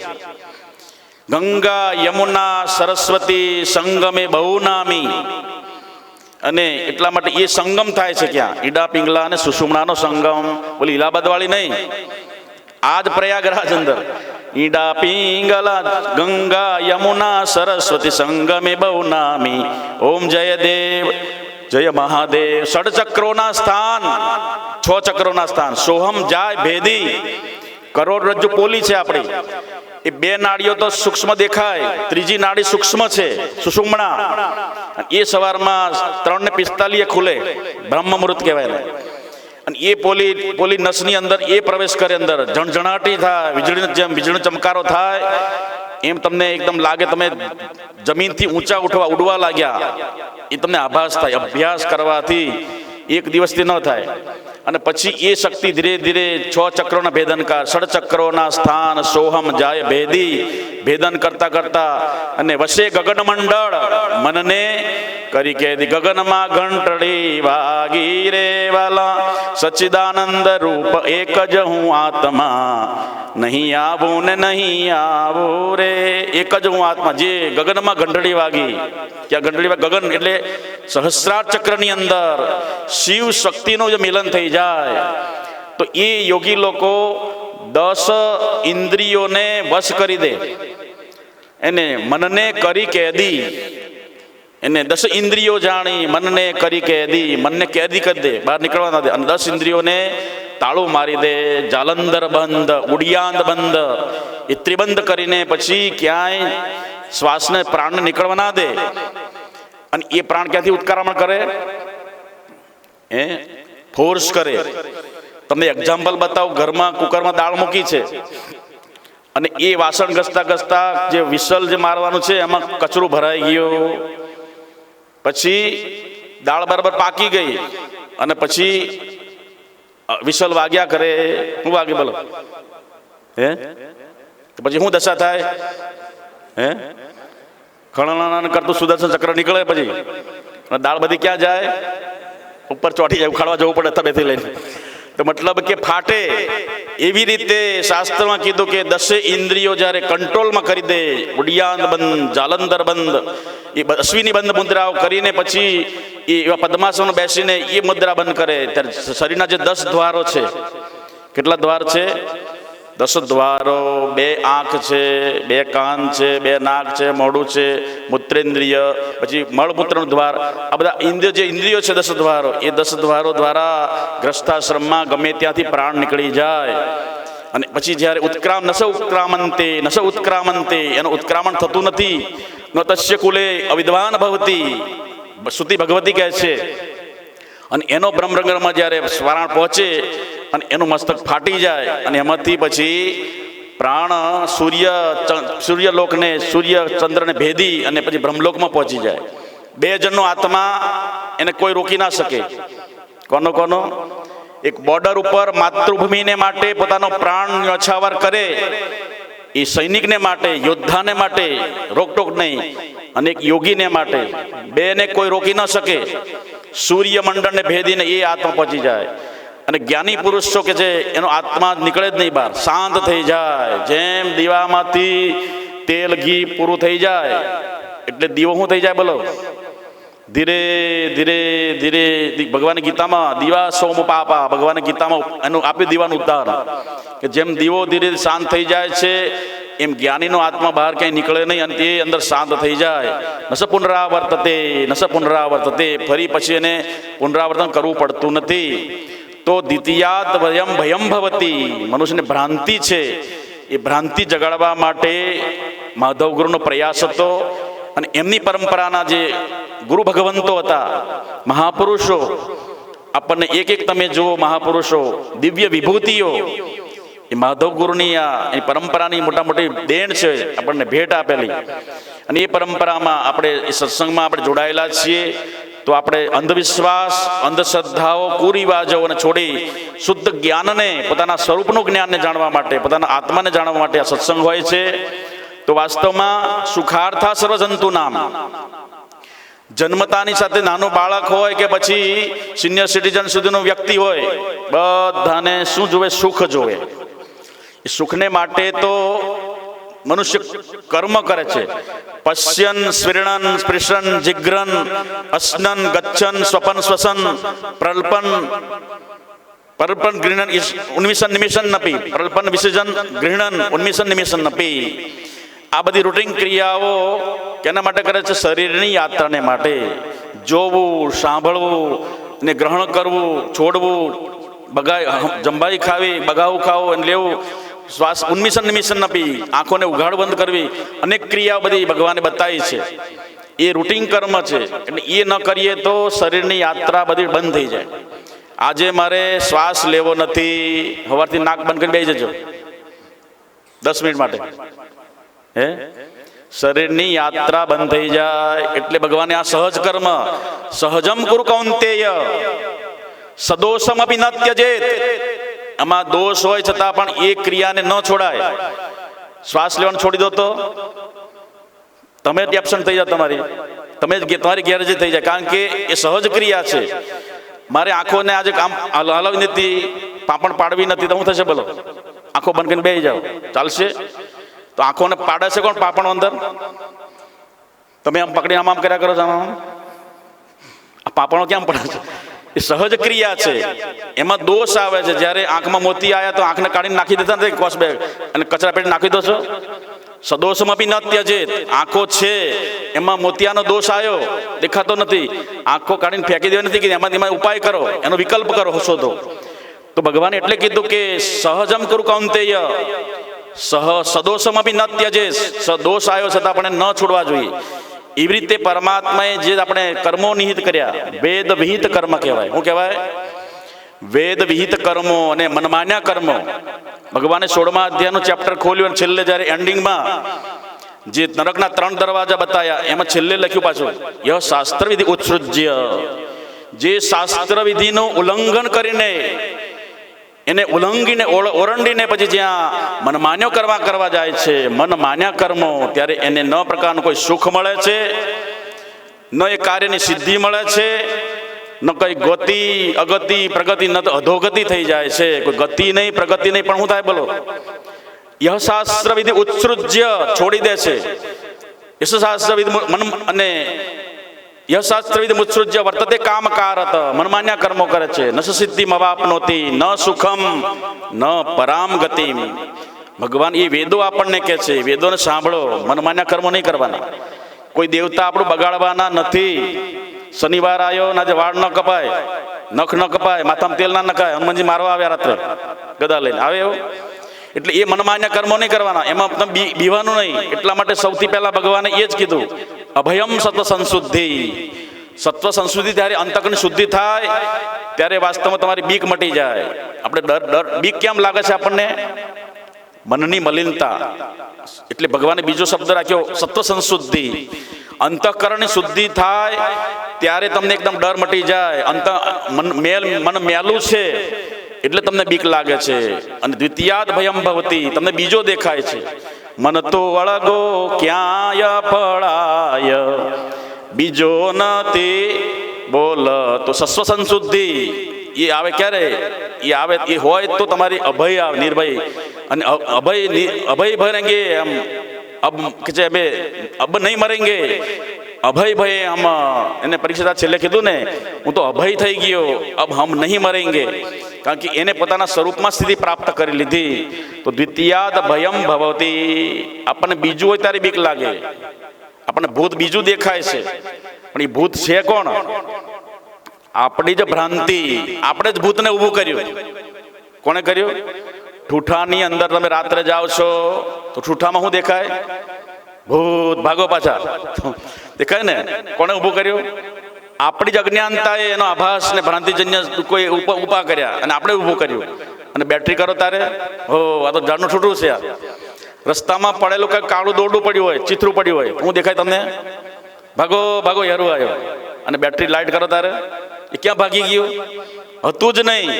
ગંગા યમુના સરસ્વતી સંગમે બહુ નામી. અને એટલા માટે એ સંગમ થાય છે ક્યાં? ઈડા પિંગલા અને સુષુમ્નાનો સંગમ. બોલી ઇલાહાબાદ વાળી નહીં, આજ પ્રયાગરાજ અંદર. ઈડા પિંગલા ગંગા યમુના સરસ્વતી સંગમે બહુ નામી. ઓમ જય દેવ જય મહાદેવ. ષડચક્રોના સ્થાન, 6 ચક્રોના સ્થાન. સોહમ જાય ભેદી. કરોડરજ્જુ પોલી છે આપણી. એ 2 નાડીઓ તો સૂક્ષ્મ દેખાય, ત્રીજી નાડી સૂક્ષ્મ છે, સુષુમ્ના. એ સવારમાં 3:45 ખુલે, બ્રહ્મ મુહૂર્ત કહેવાય ને. અને એ પોલી નસની અંદર એ પ્રવેશ કરે, અંદર ઝણઝણાટી થાય, વીજળીની જેમ વીજળી ચમકારો થાય, એમ તમને એકદમ લાગે તમે જમીનથી ઊંચા ઉડવા લાગ્યા. એ તમને આભાસ થાય. અભ્યાસ કરવાથી એક દિવસથી ન થાય. અને પછી એ શક્તિ ધીરે ધીરે 6 ચક્રોના ભેદનકાર, ષડચક્રોના સ્થાન સોહમ જાય ભેદી. ભેદન કરતા કરતા અને વસે ગગન મંડળ મનને કરી કેદી. ગગનમાં ઘંટડી વાગી રે વાલા, સચ્ચિદાનંદ રૂપ એક જ હું આત્મા, નહીં આવું ને નહીં આવું રે. એક જ હું આત્મા. જે ગગનમાં ઘંટડી વાગી, ક્યાં ઘંટડી વાગી? ગગન એટલે સહસ્રાર ચક્રની અંદર શિવ શક્તિનું જે મિલન થઈ જાય તો એ યોગી લોકો 10 ઇન્દ્રિયોને વશ કરી દે. એને મનને કરી કેદી. એને 10 ઇન્દ્રિયો જાણી મનને કરી કેદી. મનને કેદી કરી દે, બહાર નીકળવા ના દે. અને 10 ઇન્દ્રિયોને તાળું મારી દે. જાલંધર બંધ, ઉડિયાંત બંધ, એ ત્રિબંધ કરીને પછી ક્યાંય શ્વાસને પ્રાણને નીકળવા ના દે. અને એ પ્રાણ ક્યાંથી ઉત્કારામણ કરે? ફોર્સ કરે. તમને એક્ઝામ્પલ બતાવું. ઘરમાં કુકરમાં દાળ મૂકી છે અને એ વાસણ ઘસતા ઘસતા જે વિસલ જે મારવાનું છે એમાં કચરું ભરાઈ ગયું. પછી દાળ બરાબર પાકી ગઈ અને પછી વિસલ વાગ્યા કરે. શું વાગે બોલો? તો પછી શું દશા થાય? ખણન કરતું સુદર્શન ચક્ર નીકળે. પછી દાળ બધી ક્યાં જાય? ઉપર ચોટી જાય, ઉખાડવા જવું પડે તબેથી લઈને. તો મતલબ કે ફાટે. એવી રીતે શાસ્ત્રમાં કીધું કે 10 ઇન્દ્રિયો જ્યારે કંટ્રોલમાં કરી દે, ઉડિયાન બંધ, જાલંધર બંધ, એ અશ્વિની બંધ મુદ્રાઓ કરીને પછી એ એવા પદ્માસન બેસીને એ મુદ્રા બંધ કરે ત્યારે શરીરના જે 10 દ્વારો છે. કેટલા દ્વાર છે? દસ દ્વારો, બે આંખ છે, બે કાન છે, બે નાક છે, મોઢું છે, મૂત્રેન્દ્રિય, પછી મળમૂત્રનું દ્વાર, આ બધા ઇન્દ્રિયો છે 10 દ્વારો. એ 10 દ્વારો દ્વારા ગ્રસ્તાશ્રમમાં ગમે ત્યાંથી પ્રાણ નીકળી જાય. અને પછી જ્યારે નસ ઉત્ક્રામંતે એનું ઉત્ક્રામણ થતું નથી. ન તસ્ય કુલે અવિદ્વાન ભવતી, શ્રુતિ ભગવતી કહે છે. અને એનો બ્રહ્મરંગમાં જ્યારે સ્વરાણ પહોંચે અને એનું મસ્તક ફાટી જાય અને એમાંથી પછી પ્રાણ સૂર્યલોકને, સૂર્ય ચંદ્રને ભેદી અને પછી બ્રહ્મલોકમાં પહોંચી જાય. 2 જણનો આત્મા એને કોઈ રોકી ના શકે. કોનો એક બોર્ડર ઉપર માતૃભૂમિને માટે પોતાનો પ્રાણ ન્યોછાવર કરે, એ સૈનિકને માટે, યોદ્ધાને માટે રોકટોક નહીં, અને એક યોગીને માટે, 2ને કોઈ રોકી ન શકે. સૂર્યમંડળને ભેદીને એ આત્મા પહોંચી જાય. અને જ્ઞાની પુરુષો કે છે એનો આત્મા નીકળે જ નહીં બહાર, શાંત થઈ જાય. જેમ દીવામાંથી તેલ ઘી પૂરું થઈ જાય એટલે દીવો શું થઈ જાય બોલો? ધીરે ધીરે ધીરે. ભગવાન ગીતામાં દીવા સોમ પાપા, ભગવાન ગીતામાં એનું આપ્યું દીવાનું ઉદાહરણ કે જેમ દીવો ધીરે શાંત થઈ જાય છે એમ જ્ઞાનીનો આત્મા બહાર ક્યાંય નીકળે નહીં અને તે અંદર શાંત થઈ જાય. નસ પુનરાવર્તતે, ફરી પછી એને પુનરાવર્તન કરવું પડતું નથી. તો દ્વિતીયાત ભયમ ભવતી, મનુષ્યને ભ્રાંતિ છે, એ ભ્રાંતિ જગાડવા માટે માધવ ગુરુનો પ્રયાસ હતો. અને એમની પરંપરાના જે ગુરુ ભગવંતો હતા, મહાપુરુષો, આપણને એક તમે જુઓ મહાપુરુષો, દિવ્ય વિભૂતિઓ, એ માધવ ગુરુની આ પરંપરાની મોટી દેણ છે, આપણને ભેટ આપેલી. અને એ પરંપરામાં આપણે એ સત્સંગમાં આપણે જોડાયેલા છીએ. તો આપણે અંધવિશ્વાસ, અંધશ્રદ્ધાઓ, કુરિવાજોને છોડી શુદ્ધ જ્ઞાનને, પોતાના સ્વરૂપનું જ્ઞાનને જાણવા માટે, પોતાના આત્માને જાણવા માટે આ સત્સંગ હોય છે. તો વાસ્તવમાં સુખાર્થા સર્વજંતુ નામ, જન્મતાની સાથે નાનું બાળક હોય કે પછી સિનિયર સિટીઝન સુધીનો વ્યક્તિ હોય, બધાને શું જોવે? સુખ જોવે. એ સુખને માટે તો મનુષ્ય કર્મ કરે છે. પશ્યન સ્વિરણન સ્પૃશન જિગ્રન અસ્નન ગચ્છન સ્વપન શ્વસન પ્રલ્પન ગૃહણ ઉન્મિષન નિમિષન નપી, પ્રલ્પન વિસર્જન ગૃહણ ઉન્મિષન નિમિષન નપી. આ બધી રૂટીન ક્રિયાઓ કેના માટે કરે છે? શરીરની યાત્રાને માટે. જોવું, સાંભળવું ને ગ્રહણ કરવું, છોડવું, જંભાઈ ખાવી, બગાવું ખાવું અને લેવું, શ્વાસ ઉન્મિષન નિમિષન નપી, આંખોને ઉઘાડ બંધ કરવી, અનેક ક્રિયાઓ બધી ભગવાને બતાવી છે. એ રૂટીન કર્મ છે. એટલે એ ન કરીએ તો શરીરની યાત્રા બધી બંધ થઈ જાય. આજે મારે શ્વાસ લેવો નથી, સવારથી નાક બંધ કરીને બેસી જજો 10 મિનિટ માટે. શરીરની યાત્રા બંધ થઈ જાય. એટલે ભગવાને આ સહજ કર્મ, સહજમ કુરુ કૌંતેય સદોષમ અપી ન ત્યજેત. આમાં દોષ હોય છતાં પણ એ ક્રિયાને ન છોડાય. શ્વાસ લેવાનું છોડી દો તો તમે જ એબસન્ટ થઈ જાવ, તમારી ગેરહાજરી થઈ જાય. કારણ કે એ સહજ ક્રિયા છે. મારે આંખોને આજે કામ હલાવી નથી, પાપણ પાડવી નથી, તો શું થશે બોલો? આંખો બંધ કરીને બેસી જાઓ, ચાલશે? તો આંખોને પાડે છે કોણ? પાપણો અંદર. તમે આમ પકડી આમ કર્યા કરો છો, આ પાપણો કેમ પડે છે? એ સહજ ક્રિયા છે. એમાં દોષ આવે છે. જ્યારે આંખમાં મોતી આવ્યા તો આંખને કાઢીને નાખી દેતા નથી કોસ બેગ અને કચરા પેટી નાખી દો છો? સદોષમાં બી ન ત્યજેત. આંખો છે એમાં મોતિયાનો દોષ આવ્યો, દેખાતો નથી, આંખો કાઢીને ફેંકી દેવી નથી, એમાં ઉપાય કરો, એનો વિકલ્પ કરો, શોધો. તો ભગવાને એટલે કીધું કે સહજમ કુરુ કૌંતેય સદોષમાં બી ન ત્યજેત. દોષ આવ્યો છતાં આપણે ન છોડવા જોઈએ. એવી રીતે પરમાત્માએ જે આપણે કર્મો નિહિત કર્યા, વેદ વિહિત કર્મ કહેવાય. શું કહેવાય? વેદ વિહિત કર્મો અને મનમાન્યા કર્મો. ભગવાને 16મા અધ્યાયનું ચેપ્ટર ખોલ્યું અને છેલ્લે જ્યારે એન્ડિંગમાં જે નરકના 3 દરવાજા બતાવ્યા, એમાં છેલ્લે લખ્યું પાછું યહ શાસ્ત્ર વિધિ ઉત્સૃજ્ય. જે શાસ્ત્ર વિધિનું ઉલ્લંઘન કરીને, એને ઉલ્લંઘીને ઓરંડીને પછી જ્યાં મનમાન્યો કરવા જાય છે, મનમાન્યા કર્મો, ત્યારે એને ન પ્રકારનું કોઈ સુખ મળે છે, ન એ કાર્યની સિદ્ધિ મળે છે, ન કઈ ગતિ અગતિ પ્રગતિ, ન તો અધોગતિ થઈ જાય છે. કોઈ ગતિ નહીં, પ્રગતિ નહીં, પણ શું થાય બોલો? યહ શાસ્ત્ર વિધિ ઉત્સૃજ્ય, છોડી દે છે. યશ શાસ્ત્ર વિધિ અને યહ શાસ્ત્રવિદ મુત્સૃજ્ય વર્તતે કામકારત, મનમાન્યા કર્મો કરે છે. ન સિદ્ધિ મવાપનોતી ન સુખમ ન પરામ ગતિમ. ભગવાન એ વેદો આપણને કહે છે, વેદોને સાંભળો, મનમાન્યા કર્મો નહીં કરવાના. કોઈ દેવતા આપણું બગાડવાના નથી. શનિવાર આવ્યો ના વાળ ન કપાય, નખ ન કપાય, માથામાં તેલ ના નખાય, હનુમાનજી મારવા આવ્યા રાત્રે ગદા લઈને આવે એવું. એટલે એ મનમાન્ય કર્મો નહીં કરવાના, એમાં તમે બીવાનું નહીં. એટલા માટે સૌથી પહેલા ભગવાને એ જ કીધું, અભયમ સત્વ સંશુદ્ધિ. સત્વ સંશુદ્ધિ ત્યારે અંતકની શુદ્ધિ થાય ત્યારે વાસ્તવમાં તમારી બીક મટી જાય. આપણે બીક કેમ લાગે છે આપણને? મનની મલિનતા. એટલે ભગવાને બીજો શબ્દ રાખ્યો સત્વ સંશુદ્ધિ. અંતઃકરણની શુદ્ધિ થાય ત્યારે તમને એકદમ ડર મટી જાય. મન મેલું છે એટલે તમને બીક લાગે છે. અને દ્વિતીયાદ ભયમ ભવતી, તમને બીજો દેખાય છે, મન તો વળગો ક્યાંય ફળાય, બીજો નથી બોલ. તો સસ્વ સંશુદ્ધિ એ આવે ક્યારે? એ આવે એ હોય તો તમારી અભય આવે, નિર્ભય. અને અભય ભરેંગે એમ, અબ કે છે અમે અબ નહીં મરેંગે, અભય ભય હમ. એને પરીક્ષા છેલ્લે કીધું ને, હું તો અભય થઈ ગયો, અબ હમ નહીં મરેંગે. કારણ કે એને પોતાના સ્વરૂપમાં સ્થિતિ પ્રાપ્ત કરી લીધી. તો દ્વિતીયાદ ભયમ ભવતી. આપણને બીજું હોય ત્યારે બીક લાગે. આપણને ભૂત બીજું દેખાય છે, પણ એ ભૂત છે કોણ? આપણી જ ભ્રાંતિ. આપણે જ ભૂતને ઊભું કર્યું. કોણે કર્યું? ઠૂઠાની અંદર તમે રાત્રે જાઓ છો તો ઠૂઠામાં શું દેખાય? ભૂત. ભાગો પાછા. દેખાય ને? કોણે ઊભું કર્યું? આપણી જ અજ્ઞાનતાએ એનો આભાસ ને ભ્રાંતિજન્ય કોઈ ઉપા કર્યા અને આપણે ઊભું કર્યું. અને બેટરી કરો તારે હો, આ તો ઝાડનું ઠૂઠું છે. રસ્તામાં પડેલું કંઈક કાળું દોરડું પડ્યું હોય, ચિત્રું પડ્યું હોય, શું દેખાય તમને? ભાગો ભાગો, હેરું આવ્યો. અને બેટરી લાઇટ કરો તારે એ ક્યાં ભાગી ગયું? હતું જ નહીં.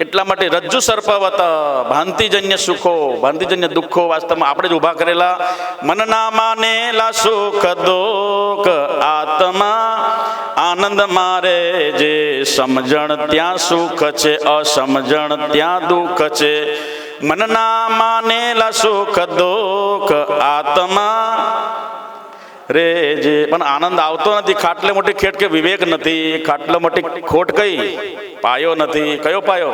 એટલા માટે રજ્જુ સર્પવત ભ્રાંતિજન્ય સુખો, ભ્રાંતિજન્ય દુઃખો વાસ્તવમાં આપણે જ ઊભા કરેલા. મનના માનેલા સુખ દુઃખ આત્મા આનંદ મારે જે, સમજણ ત્યાં સુખ છે, અસમજણ ત્યાં દુઃખ છે. મનના માનેલા સુખ દુઃખ આત્મા રે જે, પણ આનંદ આવતો નથી. ખાટલે મોટી ખેટ કે વિવેક નથી. ખાટલે મોટી ખોટ કઈ? પાયો નથી. કયો પાયો?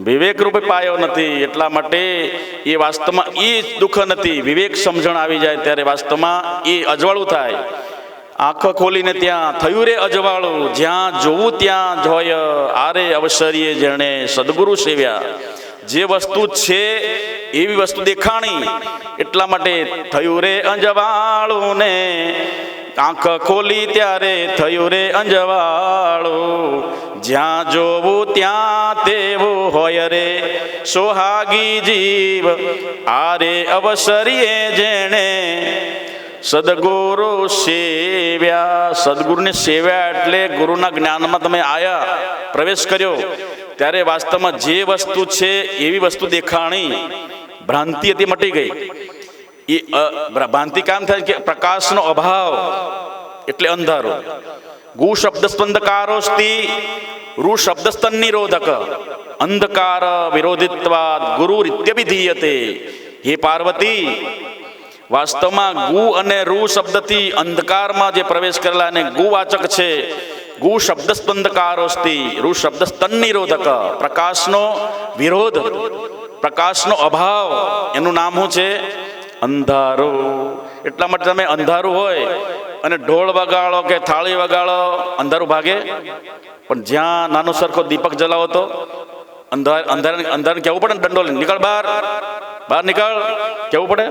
વિવેક રૂપે પાયો નથી. એટલા માટે એ વાસ્તવમાં એ દુઃખ નથી. વિવેક સમજણ આવી જાય ત્યારે વાસ્તવમાં એ અજવાળું થાય. આંખ ખોલીને ત્યાં થયું રે અજવાળું, જ્યાં જોવું ત્યાં જોય, આરે અવસરીએ જેણે સદગુરુ સેવ્યા. જે વસ્તુ છે એવી વસ્તુ દેખાણી. એટલા માટે થયું રે અંજવાળું ને, આંખ ખોલી ત્યારે થયું રે અંજવાળું, જ્યાં જોવું ત્યાં તેવું હોય રે સોહાગી જીવ, આરે અવસરીએ જેણે સદગુરુ સેવ્યા. સદગુરુને સેવ્યા એટલે ગુરુના જ્ઞાનમાં તમે આયા, પ્રવેશ કર્યો ત્યારે વાસ્તવમાં જે વસ્તુ છે એવી વસ્તુ દેખાણી. ભ્રાંતિ હતી મટી ગઈ. એ ભ્રાંતિ કામ થાય કે પ્રકાશનો અભાવ એટલે અંધારો. ગુ શબ્દસ્પંદકારોસ્તિ રૂ શબ્દસ્તન નિરોધક, અંધકાર વિરોધિત્વાદ ગુરુ રીત્યભિધીયતે. હે પાર્વતી, વાસ્તવમાં ગુ અને રૂ શબ્દથી અંધકારમાં જે પ્રવેશ કરેલા અને ગુવાચક છે. ગુ શબ્દસ્પંદકારોસ્તિ, રૂ શબ્દ સ્તન નિરોધક, પ્રકાશનો વિરોધ, પ્રકાશનો અભાવ, એનું નામ શું છે? અંધારું. એટલા માટે તમે અંધારું હોય અને ઢોળ વગાડો કે થાળી વગાડો, અંધારું ભાગે. પણ જ્યાં નાનો સરખો દીપક જલાવો તો અંધાર કહેવું પડે ને, દંડો લઈને નીકળ બહાર, બહાર નીકળ કહેવું પડે.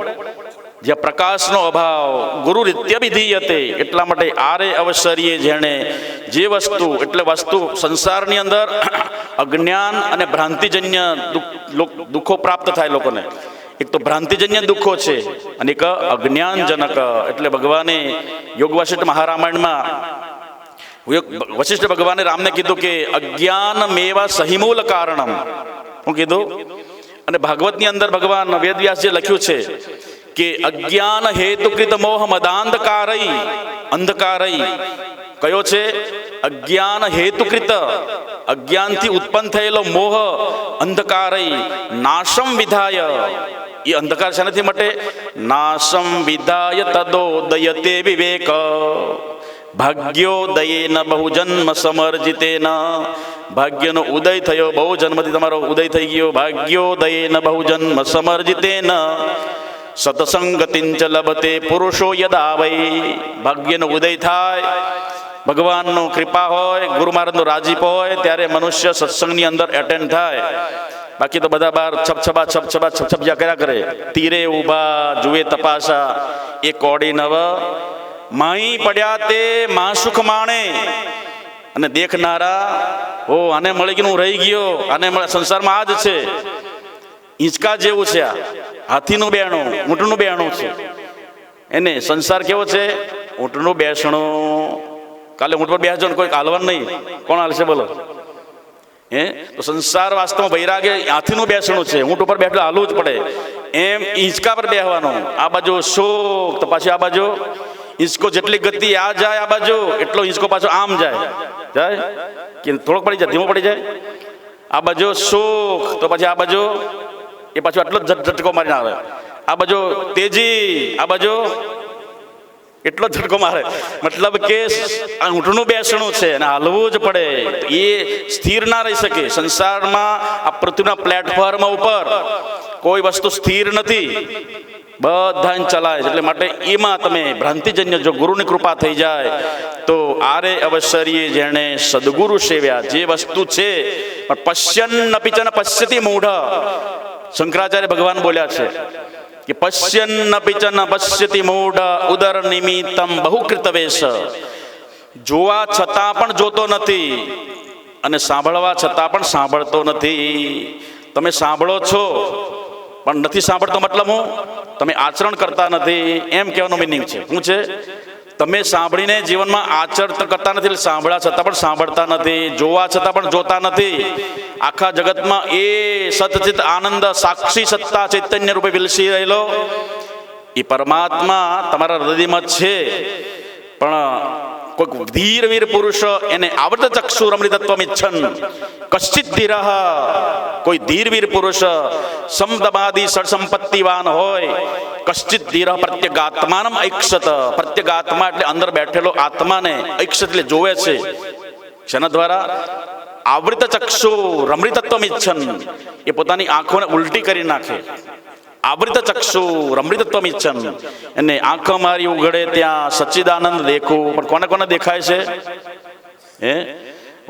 જ્યાં પ્રકાશનો અભાવ ગુરુ રીત્યભિધીયતે. એટલા માટે આરે અવસરીએ જેણે જે વસ્તુ, એટલે વસ્તુ સંસારની અંદર અજ્ઞાન અને ભ્રાંતિજન્ય દુઃખો પ્રાપ્ત થાય લોકોને. એક તો ભ્રાંતિજન્ય દુઃખો છે અને એક અજ્ઞાનજનક. એટલે ભગવાને યોગ વશિષ્ઠ મહારામાયણમાં વશિષ્ઠ ભગવાને રામને કીધું કે અજ્ઞાન મેવા સહિમૂલ કારણમ. હું કીધું. અને ભાગવતની અંદર ભગવાન વેદવ્યાસજીએ લખ્યું છે કે અજ્ઞાન હેતુકૃત મોહ મદાંધકારઈ, અંધકારઈ. કયો છે? અજ્ઞાન હેતુકૃત, અજ્ઞાનથી ઉત્પન્ન થયેલો મોહ, અંધકારઈ નાશમ વિધાય. એ અંધકાર શેનાથી મટે? નાશમ વિધાય તદોદયતે વિવેક. ભાગ્યોદયેન બહુજન્મ સમર્જિતેન, ભાગ્યનો ઉદય થયો, બહુ જન્મથી તમારો ઉદય થઈ ગયો. ભાગ્યોદયેન બહુજન્મ સમર્જિતેન સત્સંગતિં ચ લભતે પુરુષો યદા વૈ. ભાગ્યનો ઉદય થાય, ભગવાનનો કૃપા હોય, ગુરુ મહારાજનો રાજીપો હોય, ત્યારે મનુષ્ય સત્સંગની અંદર એટેન્ડ થાય. બાકી તો બધા બાર છપછપા કર્યા કરે. તીરે ઊભા જુએ તપાસા એ કોડી નવ, માહી પડ્યા તે માસુખ માણે. અને દેખનારા ઓ આને મળી ગયું, રહી ગયો, આને સંસારમાં આ જ છે. હિંચકા જેવું છે આ, હાથીનું બેણું, ઊંટનું બેણું છે. એને સંસાર કેવો છે? ઊંટનું બેસણું. કાલે ઊંટ પર બેસજો ને કોઈ હાલવાનું નહીં, કોણ હાલશે બોલો? તો સંસાર વાસ્તવમાં વૈરાગ્ય હાથીનું બેસણું છે. ઊંટ ઉપર બેઠેલું હાલવું જ પડે. એમ હિંચકા પર બેસવાનું. આ બાજુ શોક તો પાછી આ બાજુ હિંચકો, જેટલી ગતિ આ જાય આ બાજુ એટલો હિંચકો પાછો આમ જાય કે થોડોક પડી જાય, ધીમો પડી જાય. આ બાજુ શોક તો પછી આ બાજુ એ પાછું આટલો જ ઝટકો મારીને આવે. આ બાજુ તેજી, આ બાજુ એટલો ઝટકો મારે. મતલબ કે આ ઊંટનું બેસણું છે અને હાલવું જ પડે. એ સ્થિર ના રહી શકે. સંસારમાં આ પૃથ્વીના પ્લેટફોર્મ ઉપર કોઈ વસ્તુ સ્થિર નથી, બધા ચલાય. એટલે માટે એમાં તમે ભ્રાંતિજન્ય, જો ગુરુની કૃપા થઈ જાય તો આરે અવસરીએ જેણે સદગુરુ સેવ્યા. જે વસ્તુ છે પણ પશ્યન નપિચન પશ્યતિ મૂઢ. શંકરાચાર્ય ભગવાન બોલ્યા છે કે પશ્યન નપિચન પશ્યતિ મૂઢ ઉદર નિમિત્તમ બહુકૃત વેશ. જોવા છતાં પણ જોતો નથી અને સાંભળવા છતાં પણ સાંભળતો નથી. તમે સાંભળો છો પણ નથી સાંભળતો, મતલબ હું તમે આચરણ કરતા નથી, એમ કહેવાનો મિનિંગ છે. શું છે? તમે સાંભળીને જીવનમાં આચરણ કરતા નથી, એટલે સાંભળ્યા છતાં પણ સાંભળતા નથી, જોવા છતાં પણ જોતા નથી. આખા જગતમાં એ સતચિત આનંદ સાક્ષી સત્તા ચૈતન્ય રૂપે વિલસી રહેલો એ પરમાત્મા તમારા હૃદયમાં છે. પણ કોઈક ધીર વીર પુરુષ એને આવૃત ચક્ષુ રમણીતત્વમ ઈચ્છન કશ્ચિત ધીર, કોઈ ધીર વીર પુરુષ સમદમાદી સડસંપત્તિવાન હોય, કશ્ચિત ધીર પ્રત્યેગાત્માનમ ઐક્ષત. પ્રત્યેગાત્મા એટલે અંદર બેઠેલો આત્માને, ઐક્ષત એટલે જોવે છે. શેના દ્વારા? આવૃત ચક્ષુ રમણીતત્વમ ઈચ્છન. એ પોતાની આંખોને ઉલટી કરી નાખે. આવૃત ચક્ષુ રમણીતત્વમ ઈચ્છન. અને આંખો મારી ઉઘડે ત્યાં સચ્ચિદાનંદ દેખું. પણ કોને કોને દેખાય છે?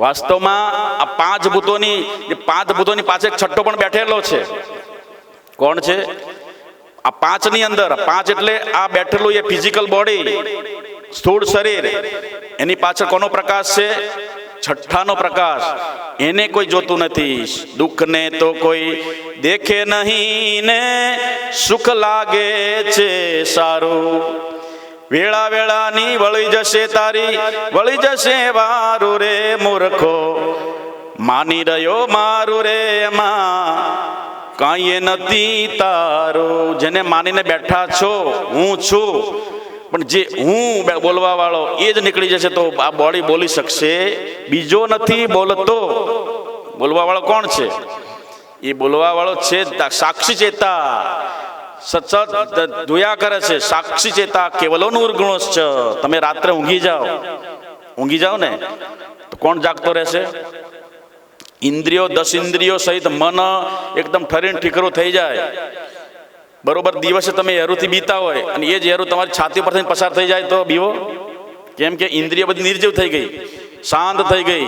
વાસ્તવમાં આ પાંચ ભૂતોની પાછળ એક છઠ્ઠો પણ બેઠેલો છે. કોણ છે? આ પાંચની અંદર, પાંચ એટલે આ બેઠેલું એ ફિઝિકલ બોડી, સ્થૂળ શરીર, એની પાછળ કોનો પ્રકાશ છે? છઠ્ઠાનો પ્રકાશ. એને કોઈ જોતું નથી. દુઃખને તો કોઈ દેખે નહીં ને સુખ લાગે છે સારું. વેળા વેળાની વળી જશે તારી, વળી જશે વારું રે મૂર્ખો. માની રહ્યો મારું રે એમાં કાંઈ નથી તારું. જેને માનીને બેઠા છો હું છું, પણ જે હું બોલવા વાળો એ જ નીકળી જશે તો આ બોડી બોલી શકશે. બીજો નથી બોલતો. બોલવા વાળો કોણ છે? એ બોલવા વાળો છે સાક્ષી ચેતા, સતત જોયા કરે છે. સાક્ષી ચેતા કેવલો નિર્ગુણોશ્ચ. તમે રાત્રે ઊંઘી જાઓ ને તો કોણ જાગતો રહેશે? ઇન્દ્રિયો, 10 ઇન્દ્રિયો સહિત મન એકદમ ઠરીને ઠીકરું થઈ જાય. બરોબર દિવસે તમે હેરુથી બીતા હોય અને એ જ હેરું તમારી છાતી પર થઈને પસાર થઈ જાય તો બીવો. કેમ કે ઇન્દ્રિય બધી નિર્જીવ થઈ ગઈ, શાંત થઈ ગઈ.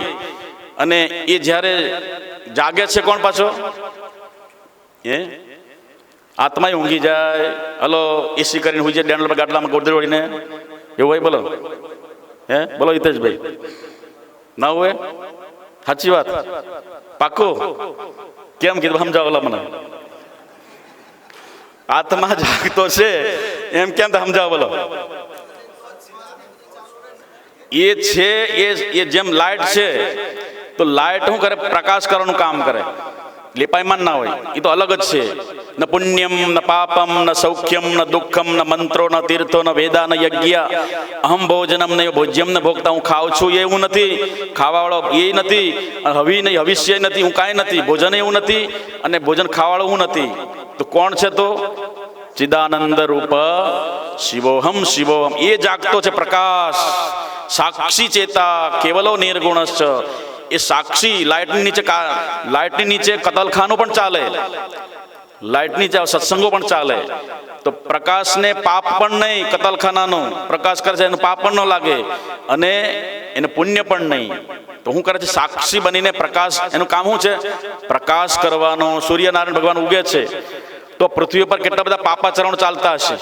અને એ જ્યારે જાગે છે કોણ પાછો? આત્મા ઊંઘી જાય. હલો એસી કરીને હુઈ જાય, ડેન્ડલ પર ગાટલામાં ગોદડી ઓળીને. એવું હોય? બોલો બોલો હિતેશભાઈ. ના હોય? સાચી વાત? પાક્કું? કેમ કીધું સમજાવો મને. આત્મા જાગતો છે એમ કેમ સમજાવો બોલો. એ છે એ જેમ લાઇટ છે તો લાઇટ શું કરે? પ્રકાશ કરવાનું કામ કરે. લેપાયમાન ના હોય, એ તો અલગ જ છે. ન પુણ્યમ ન પાપમ ન સૌખ્યમ ન દુઃખમ ન મંત્રો ન તીર્થો ન વેદા ન યજ્ઞ અહમ ભોજનમ ન ભોજ્યમ ન ભોગતા. હું ખાઉં છું એવું નથી, ખાવાવાળો એ નથી, હવી નહીં, હવિષ્ય નથી, હું કાંઈ નથી. ભોજન એવું નથી અને ભોજન ખાવાવાળો હું નથી. તો કોણ છે? તો ચિદાનંદ રૂપ શિવોહમ શિવોહમ. એ જાગતો છે પ્રકાશ. સાક્ષી ચેતા કેવલો નિર્ગુણશ્ચ. એ સાક્ષી લાઇટની નીચે કતલખાનું પણ ચાલે, લાઇટ નીચે સત્સંગો પણ ચાલે. તો પ્રકાશને પાપ પણ નહીં, કતલખાનાનું પ્રકાશ કરે છે એનું પાપ પણ ન લાગે અને એને પુણ્ય પણ નહીં. તો શું કરે છે? સાક્ષી બનીને પ્રકાશ, એનું કામ શું છે? પ્રકાશ કરવાનો. સૂર્યનારાયણ ભગવાન ઉગે છે તો પૃથ્વી પર કેટલા બધા પાપાચરણો ચાલતા હશે.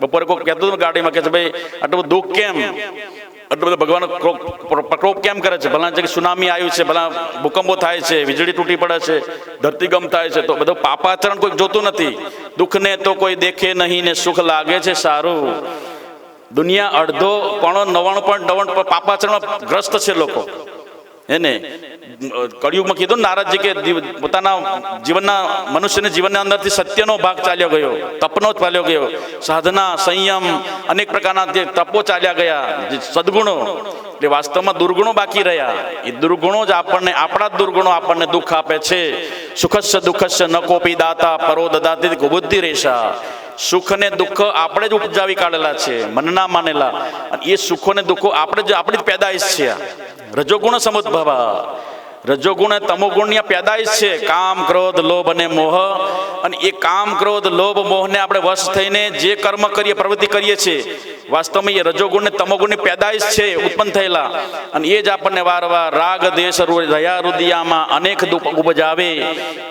બપોરે કોઈ કહેતું હતું ગાડીમાં કે છે ભાઈ આટલું બધું દુઃખ કેમ, આટલું બધું ભગવાન પ્રકોપ કેમ કરે છે? ભલા જગ્યાએ સુનામી આવ્યું છે, ભલા ભૂકંપો થાય છે, વીજળી તૂટી પડે છે, ધરતીકંપ થાય છે, તો બધું પાપાચરણ કોઈ જોતું નથી. દુઃખને તો કોઈ દેખે નહીં ને સુખ લાગે છે સારું. દુનિયા અડધો 99.99 પાપાચરણ ગ્રસ્ત છે લોકો. એને કળિયુગમાં કીધું નારદજી કે પોતાના જીવનના, મનુષ્યના જીવનના અંદરથી સત્યનો ભાગ ચાલ્યો ગયો, તપનો ચાલ્યો ગયો, સાધના, સંયમ, અનેક પ્રકારના જે તપો ચાલ્યા ગયા, જે સદગુણો, એટલે વાસ્તવમાં દુર્ગુણો બાકી રહ્યા. એ દુર્ગુણો જ આપણને, આપણા જ દુર્ગુણો આપણને દુઃખ આપે છે. સુખસ્ય દુઃખસ્ય ન કોપી દાતા પરો દદાતી કુબુદ્ધિ રેશા. સુખ ને દુઃખ આપણે જ ઉપજાવી કાઢેલા છે, મનના માનેલા. અને એ સુખો ને દુઃખો આપણે જ, આપણી જ પેદાઈશ છે. રજોગુણ સમુદ્ભવ, રજોગુણ અને તમોગુણની પેદાઈશ છે. કામ, ક્રોધ, લોભ અને મોહ. અને એ કામ, ક્રોધ, લોભ, મોહને આપણે વશ થઈને જે કર્મ કરીએ, પ્રવૃત્તિ કરીએ છીએ, વાસ્તવમાં એ રજોગુણ ને તમોગુણની પેદાઈશ છે, ઉત્પન્ન થયેલા. અને એ જ આપણને વારવાર રાગ દેશ દયા રુદિયામાં અનેક દુઃખ ઉપજાવે.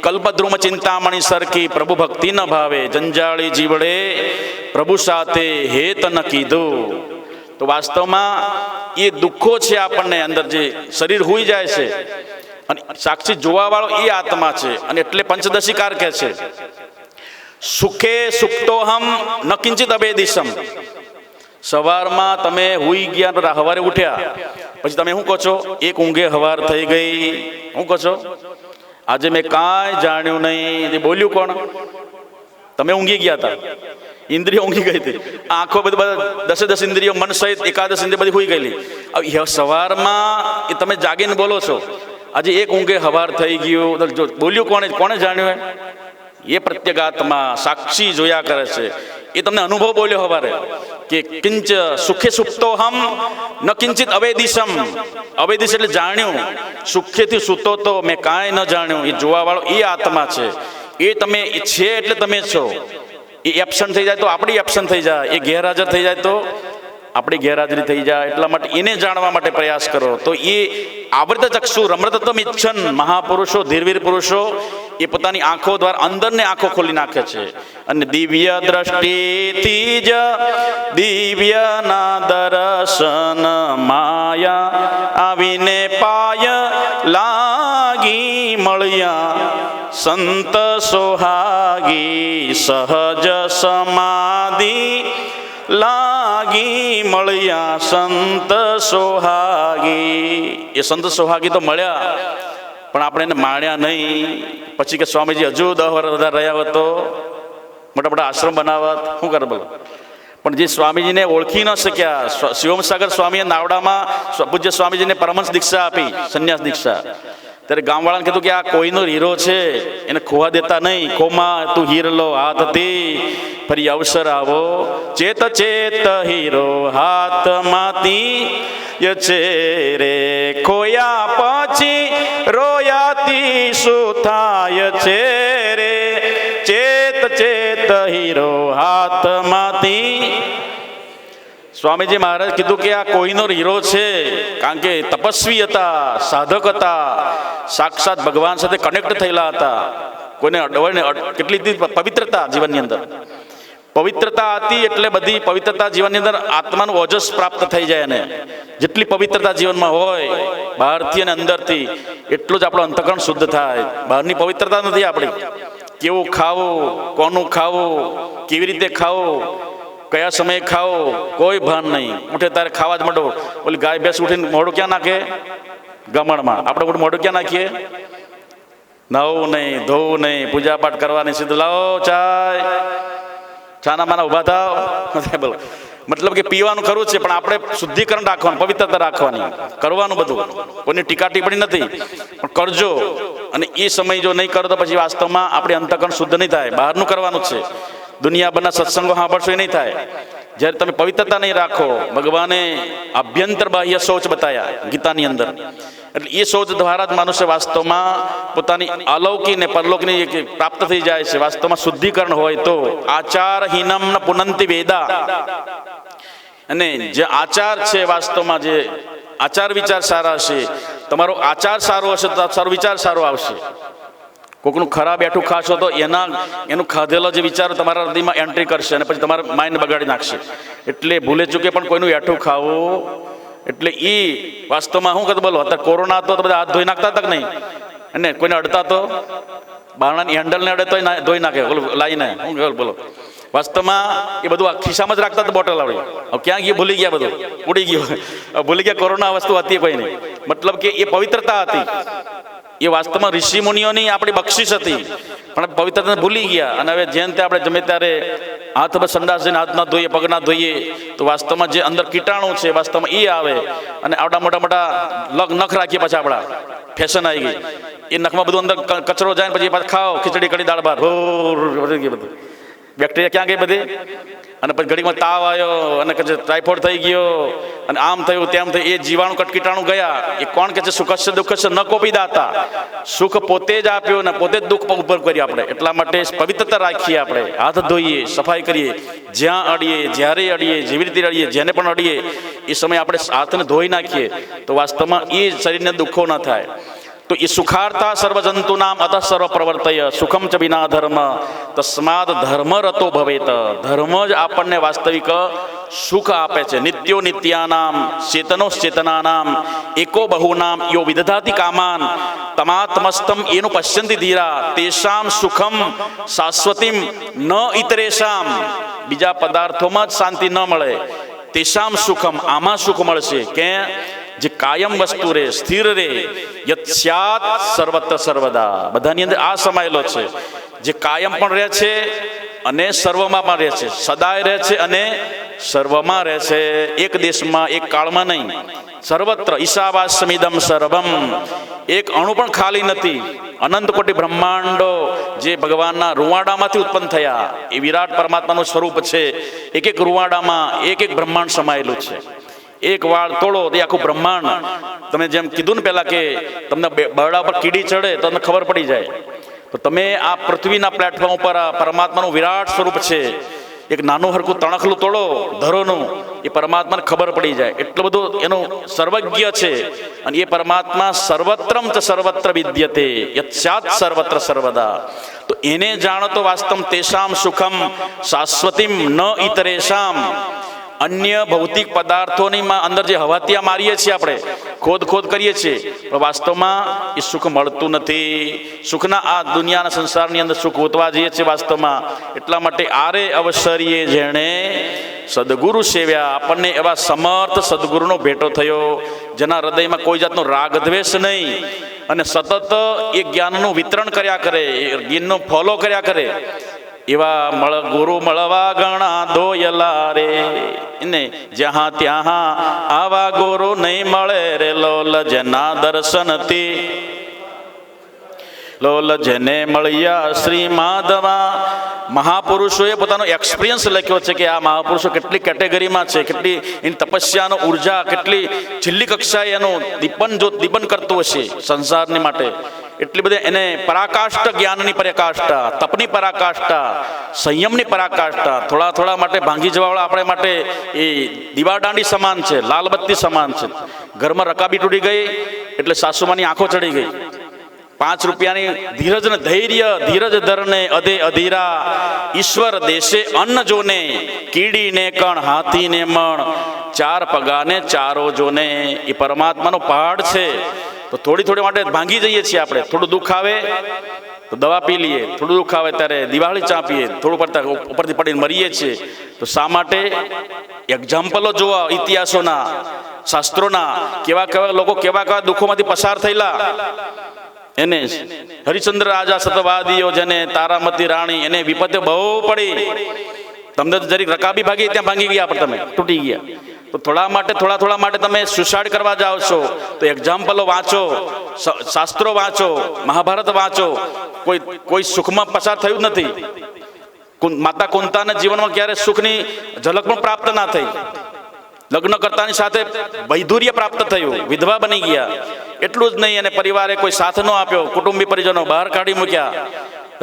કલ્પદ્રુમ ચિંતામણી સરખી પ્રભુ ભક્તિ ન ભાવે. જંજાળી જીવડે પ્રભુ સાથે હેત ન કીધું. તો વાસ્તવમાં એ દુઃખો છે આપણને અંદર, જે શરીર હોઈ જાય છે. અને સાક્ષી જોવા વાળો એ આત્મા છે. અને એટલે પંચદશીકાર કહે છે, સુખે સુપ્તોહમ ન કિંચિત અભેદિશમ. સવારમાં તમે હુઈ ગયા, સવારે ઉઠ્યા પછી તમે શું કહો છો? એક ઊંઘે હવાર થઈ ગઈ. શું કહો છો? આજે મેં કાંઈ જાણ્યું નહીં. એ બોલ્યું કોણ? તમે ઊંઘી ગયા હતા, ઇન્દ્રિયો ઊંઘી ગઈ હતી. આંખો બધી 10 ઇન્દ્રિયો, મન સહિત એકાદશ ઇન્દ્રિય બધી હોઈ ગયેલી. હવે સવારમાં એ તમે જાગીને બોલો છો, આજે એક ઊંઘે હવાર થઈ ગયું. બોલ્યું કોણે? કોણે જાણ્યું? એ પ્રત્યેગાત્મા સાક્ષી જોયા કરે છે. એ તમને અનુભવ બોલ્યો હવારે કે કિંચ સુખે સુપ્તોહમ ન કિંચિત અવેદિશમ. અવેદિશ એટલે જાણ્યું. સુખેથી સૂતો તો મેં કાંઈ ન જાણ્યું. એ જોવા વાળો એ આત્મા છે. એ તમે છે એટલે તમે છો. એ એબસન્ટ થઈ જાય તો આપણી એબસન્ટ થઈ જાય, એ ગેરહાજર થઈ જાય તો આપણી ગેરહાજરી થઈ જાય. એટલા માટે એને જાણવા માટે પ્રયાસ કરો. તો એ આવૃત ચક્ષુ રમ્રતત્વમ ઇચ્છન મહાપુરુષો, ધીરવીર પુરુષો, એ પોતાની આંખો દ્વારા અંદરને આંખો ખોલી નાખે છે. અને દિવ્ય દ્રષ્ટિથી જ દિવ્યના દર્શન માયા આવીને પાય લાગી મળ્યા. સંત સોહાગી સહજ સમાધિ લાગી મળ્યા. સંત સોહાગી, એ સંત સોહાગી તો મળ્યા પણ આપણે એને માણ્યા નહીં. પછી કે સ્વામીજી હજુ 10 વર્ષ વધારે રહ્યા હોત તો મોટા મોટા આશ્રમ બનાવત. શું કરે બોલો? પણ જે સ્વામીજીને ઓળખી ન શક્યા, શિવમસાગર સ્વામીએ નાવડામાં પૂજ્ય સ્વામીજીને પરમહંસ દીક્ષા આપી, સંન્યાસ દીક્ષા. ત્યારે ગામવાળાને કીધું કે આ કોઈનો હીરો છે, એને ખોવા દેતા નહીં. ખોમાં તું હીર લો હાથથી, ફરી અવસર આવો. ચેત ચેત હીરો હાથમાંથી છે રે, ખોયા પછી રોયાતી શું થાય છે રે. ચેત ચેત હીરો હાથમાંથી. સ્વામીજી મહારાજ કીધું કે આ કોઈનો હીરો છે, કારણ કે તપસ્વી હતા, સાધક હતા, સાક્ષાત ભગવાન સાથે કનેક્ટ થયેલા હતા. કોઈને કેટલી પવિત્રતા જીવનની અંદર, પવિત્રતા હતી એટલે બધી પવિત્રતા જીવનની અંદર આત્માનું ઓજસ પ્રાપ્ત થઈ જાય. એને જેટલી પવિત્રતા જીવનમાં હોય બહારથી અને અંદરથી, એટલું જ આપણું અંતઃકરણ શુદ્ધ થાય. બહારની પવિત્રતા નથી આપણી. કેવું ખાવું, કોનું ખાવું, કેવી રીતે ખાવું, કયા સમયે ખાવો, કોઈ ભાન નહીં. ઉઠે ત્યારે ખાવા જ માંડો. ઓલી ગાય ભેંસ ઉઠીને મોઢું ક્યાં નાખે? ગમણમાં. આપણે મોઢું ક્યાં નાખીએ? નાવું નહીં, ધોવું નહીં, પૂજા પાઠ કરવાની, સીધું લાવો ચાય, છાના માના ઉભા થાવ. બોલો, મતલબ કે પીવાનું ખરું છે પણ આપણે શુદ્ધિકરણ રાખવાનું, પવિત્રતા રાખવાની, કરવાનું બધું. કોઈની ટીકા ટિપ્પણી નથી પણ કરજો. અને એ સમય જો નહીં કરો તો પછી વાસ્તવમાં આપણે અંતઃકરણ શુદ્ધ નહીં થાય. બહારનું કરવાનું છે. દુનિયાભરના સત્સંગો સાંભળશો એ નહીં થાય. જ્યારે તમે પવિત્રતા નહીં રાખો, ભગવાને આભ્યંતર બાહ્ય શૌચ બતાવ્યા ગીતાની અંદર, એટલે એ શૌચ દ્વારા જ મનુષ્ય વાસ્તવમાં પોતાની અલૌકિક ને પરલોકની પ્રાપ્ત થઈ જાય છે. વાસ્તવમાં શુદ્ધિકરણ હોય તો આચારહીનમ ન પુનંતિ વેદા, અને જે આચાર છે વાસ્તવમાં જે આચાર વિચાર સારા હશે, તમારો આચાર સારો હશે તો સારો વિચાર સારો આવશે. કોઈકનું ખરાબ બેઠું ખાશો તો એનું ખાધેલો જે વિચારો તમારા હૃદયમાં એન્ટ્રી કરશે અને પછી તમારા માઇન્ડ બગાડી નાખશે. એટલે ભૂલે ચૂકે પણ કોઈનું એઠું ખાવું, એટલે એ વાસ્તવમાં શું કરતો બોલો, અત્યારે કોરોના હતો તો બધા હાથ ધોઈ નાખતા હતા કે નહીં, અને કોઈને અડતા તો બારણાની હેન્ડલને અડે તો ધોઈ નાખે લાવીને, શું બોલો. વાસ્તવમાં એ બધું ખિસ્સામાં જ રાખતા હતા બોટલ આવડી. હવે ક્યાં ગયું, ભૂલી ગયા, બધું ઉડી ગયું, ભૂલી ગયા કોરોના વસ્તુ હતી કોઈ નહીં. મતલબ કે એ પવિત્રતા હતી, એ વાસ્તવમાં ઋષિ મુનિઓની આપણી બક્ષિસ હતી, પણ પવિત્રતા ભૂલી ગયા. અને હવે જેમ તે આપણે જમે ત્યારે હાથ પર સંડાસ જઈને હાથ ના ધોઈએ, પગ ના ધોઈએ, તો વાસ્તવમાં જે અંદર કીટાણુ છે વાસ્તવમાં એ આવે, અને આવડા મોટા મોટા નખ રાખીએ પાછા આપણા ફેશન આવી ગઈ, એ નખમાં બધું અંદર કચરો જાય ને પછી પાછા ખાઓ ખીચડી કડી દાળ ભાત, બધું બેક્ટેરિયા ક્યાં ગઈ બધી, અને પછી ઘડીમાં તાવ આવ્યો અને પછી ટાઇફોઇડ થઈ ગયો અને આમ થયું તેમ થયું, એ જીવાણુ કટકીટાણુ ગયા. એ કોણ કે છે સુખસ્ય દુઃખસ્ય ન કોપી દાતા, સુખ પોતે જ આપ્યો ને પોતે જ દુઃખ ઉપર કર્યું આપણે. એટલા માટે પવિત્રતા રાખીએ, આપણે હાથ ધોઈએ, સફાઈ કરીએ, જ્યાં અડીએ, જ્યારે અડીએ, જેવી રીતે અડીએ, જેને પણ અડીએ એ સમયે આપણે હાથને ધોઈ નાખીએ તો વાસ્તવમાં એ શરીરને દુઃખો ન થાય. તો એ સુખાર્તા સર્વજંતુનામ અતઃ સર્વ પ્રવર્તય સુખમ ચ વિના ધર્મ તસ્માદ ધર્મ રતો ભવેત. ધર્મ જ આપણને વાસ્તવિક સુખ આપે છે. નિત્યો નિત્યાનામ ચેતનો ચેતનાનામ એકો બહુનામ યો વિદધાતિ કામાન તમાત્મસ્તમ એનું પશ્યંતિ ધીરા તેષામ સુખમ શાશ્વતીમ ન ઇતરેશામ. બીજા પદાર્થોમાં જ શાંતિ ન મળે, તેષામ સુખમ આમાં સુખ મળશે કે જે કાયમ વસ્તુ રે, સ્થિર રે, યત્સ્યાત સર્વત્ર સર્વદા. બધાની અંદર આ સમાયેલો છે, જે કાયમ પણ રહે છે અને સર્વમાં પણ રહે છે, સદાય રહે છે અને સર્વમાં રહે છે, એક દેશમાં એક કાળમાં નહીં. સર્વત્ર ઈશાવાસ્યમિદમ સર્વમ, એક અણુ પણ ખાલી નથી. અનંત કોટી બ્રહ્માંડો જે ભગવાનના રૂવાડામાંથી ઉત્પન્ન થયા એ વિરાટ પરમાત્માનું સ્વરૂપ છે. એક એક રૂવાડામાં એક એક બ્રહ્માંડ સમાયેલું છે. એક વાળ તોડો તે આખું બ્રહ્માંડ. તમે જેમ કીધું ને પહેલા કે તમને બરડા પર કીડી ચડે તો તમને ખબર પડી જાય, તો તમે આ પૃથ્વીના પ્લેટફોર્મ ઉપર આ પરમાત્માનું વિરાટ સ્વરૂપ છે. એક નાનું હરકું તણખલું તોડો ધરોનું, એ પરમાત્માને ખબર પડી જાય. એટલું બધું એનું સર્વજ્ઞ છે. અને એ પરમાત્મા સર્વત્રમ ચ સર્વત્ર વિદ્યતે યત્સ્યાત સર્વત્ર સર્વદા. તો એને જાણો તો વાસ્તવ તેષામ સુખમ શાશ્વતીમ ન ઇતરેશામ. અન્ય ભૌતિક પદાર્થોની અંદર જે હવાતિયા મારીએ છીએ, આપણે ખોદ કરીએ છીએ, પણ વાસ્તવમાં એ સુખ મળતું નથી. સુખના આ દુનિયાના સંસારની અંદર સુખ હોતવા જઈએ છીએ વાસ્તવમાં. એટલા માટે આરે અવસરીએ જેણે સદગુરુ સેવ્યા, આપણને એવા સમર્થ સદગુરુનો ભેટો થયો, જેના હૃદયમાં કોઈ જાતનો રાગ દ્વેષ નહીં, અને સતત એ જ્ઞાનનું વિતરણ કર્યા કરે, એ જ્ઞાનનો ફોલો કર્યા કરે. એવા ગુરુ મળવા ગણા દોયલા રે ને, જ્યાં ત્યાં આવા ગુરુ નહીં મળે રે. લોલ જેના દર્શનથી, લોલ જેને મળ્યા શ્રી માધવા. મહાપુરુષોએ પોતાનો એક્સપિરિયન્સ લખ્યો છે કે આ મહાપુરુષો કેટલી કેટેગરીમાં છે, કેટલી એની તપસ્યાનો ઉર્જા કેટલી છેલ્લી કક્ષાએ એનું દીપન કરતું હશે સંસારની માટે. એટલી બધી એને પરાકાષ્ઠા, જ્ઞાનની પરાકાષ્ઠા, તપની પરાકાષ્ઠા, સંયમની પરાકાષ્ઠા. થોડા માટે ભાંગી જવાવાળા આપણે માટે એ દીવાદાંડી સમાન છે, લાલબત્તી સમાન છે. ઘરમાં રકાબી તૂટી ગઈ એટલે સાસુમાની આંખો ચડી ગઈ. 5 રૂપિયાની ધીરજ ને ધૈર્ય, ધીરજ ધરને અધે અધીરા. ઈશ્વર દેશે અન્ન જોને, કીડીને કણ હાથીને મણ. 4 પગાને ચારો જોને. એ પરમાત્માનો પહાડ છે. તો થોડી માટે ભાંગી જઈએ છીએ આપણે. થોડું દુઃખ આવે તો દવા પી લઈએ, થોડું દુઃખ આવે ત્યારે દિવાળી ચાપીએ, થોડું પડતા ઉપરથી પડીને મરીએ છીએ. તો શા માટે? એક્ઝામ્પલો જોવા ઇતિહાસોના, શાસ્ત્રોના, કેવા લોકો કેવા દુઃખોમાંથી પસાર થયેલા. એને હરિચંદ્ર રાજા સતવાદીઓ, જેને તારામતી રાણી, એને વિપત્તિ બહુ પડી. તમને તો જરીક રકાબી ભાગી ત્યાં ભાંગી ગયા, પણ તમે તૂટી ગયા. તો થોડા માટે તમે સુસાઇડ કરવા જાઓ છો તો એક્ઝામ્પલો વાંચો, શાસ્ત્રો વાંચો, મહાભારત વાંચો. કોઈ સુખમાં પસાર થયું જ નથી. માતા કુંતાના જીવનમાં ક્યારે સુખની ઝલક પણ પ્રાપ્ત ના થઈ. લગ્ન કરતાની સાથે વૈધુર્ય પ્રાપ્ત થયું, વિધવા બની ગયા. એટલું જ નહીં, અને પરિવારે કોઈ સાથ ન આપ્યો, કુટુંબી પરિજનો બહાર કાઢી મૂક્યા,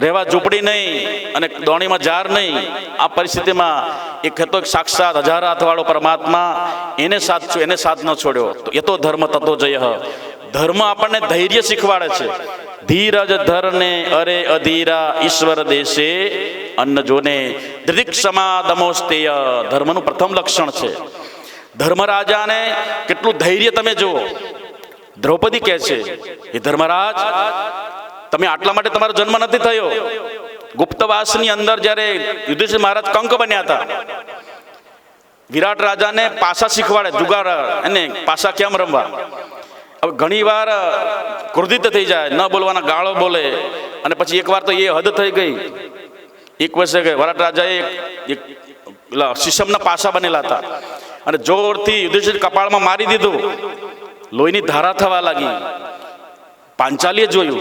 રહેવા ઝૂંપડી નહીં અને દોણીમાં જાર નહીં. આ પરિસ્થિતિમાં એક હતો એક સાક્ષાત હજાર હાથવાળો પરમાત્મા, એને સાથ ન છોડ્યો. તો એ તો ધર્મ તતો જય. ધર્મ આપણને ધૈર્ય શીખવાડે છે. ધીરજ ધરને અરે અધીરા ઈશ્વર દેશે અન્ન જોને ધૃતિક્ષમા દમોસ્તેય. ધર્મનું પ્રથમ લક્ષણ છે. ધર્મરાજાને કેટલું ધૈર્ય તમે જુઓ. દ્રૌપદી કહે છે, એ ધર્મરાજ, તમે આટલા માટે તમારો જન્મ નથી થયો. ગુપ્તવાસની અંદર જ્યારે યુધિષ્ઠિર મહારાજ કંક બન્યા હતા, વિરાટ રાજાને પાસા શીખવાડે, જુગાર અને પાસા કેમ રમવા. હવે ઘણી વાર ક્રોધિત થઈ જાય, ન બોલવાના ગાળો બોલે, અને પછી એકવાર તો એ હદ થઈ ગઈ. એક વર્ષે વિરાટ રાજાએ શીશમના પાસા બનેલા હતા અને જોરથી યુધિષ્ઠિર કપાળમાં મારી દીધું. લોહીની ધારા થવા લાગી. પાંચાલીએ જોયું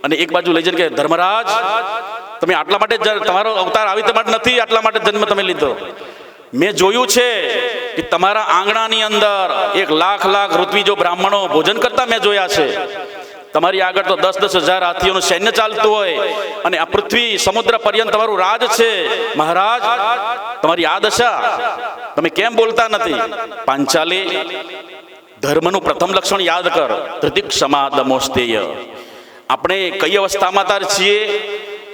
અને એક બાજુ લઈ જઈને કે, ધર્મરાજ, તમે આટલા માટે તમારો અવતાર આવી માટે નથી, આટલા માટે જન્મ તમે લીધો. મેં જોયું છે કે તમારા આંગણાની અંદર 1,00,000 ઋત્વિજો બ્રાહ્મણો ભોજન કરતા મેં જોયા છે. તમારી આગળ તો 10,000 હાથીઓનું સૈન્ય ચાલતું હોય, અને આ પૃથ્વી સમુદ્ર પર્યંત તમારું રાજ છે. મહારાજ, તમારી આ દશા, તમે કેમ બોલતા નથી? પાંચાલી, ધર્મનું પ્રથમ લક્ષણ યાદ કર, ધૃતિક્ષમા દમોસ્તેય. આપણે કઈ અવસ્થામાં તાર છીએ?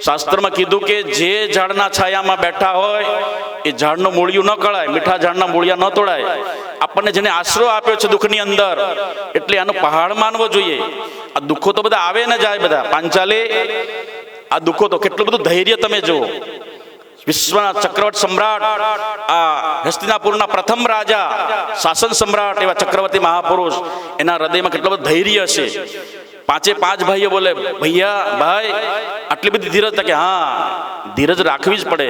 શાસ્ત્રમાં કીધું કે જે ઝાડના છાયામાં બેઠા હોય એ ઝાડનું મૂળિયું ન કળાય, મીઠા ઝાડના મૂળિયા ન તોડાય. આપણને જેને આશરો આપ્યો છે દુઃખની અંદર, એટલે આનો પહાડ માનવો જોઈએ. આ દુઃખો તો બધા આવે ને જાય બધા. પાંચાલે, આ દુઃખો તો કેટલું બધું ધૈર્ય તમે જુઓ. વિશ્વના ચક્રવર્તી સમ્રાટ, આ હસ્તિનાપુરના પ્રથમ રાજા, શાસન સમ્રાટ એવા ચક્રવર્તી મહાપુરુષ, એના હૃદયમાં કેટલું બધું ધૈર્ય છે. 5 ભાઈઓ બોલે, ભૈયા, ભાઈ, આટલી બધી ધીરજ? કે હા, ધીરજ રાખવી જ પડે,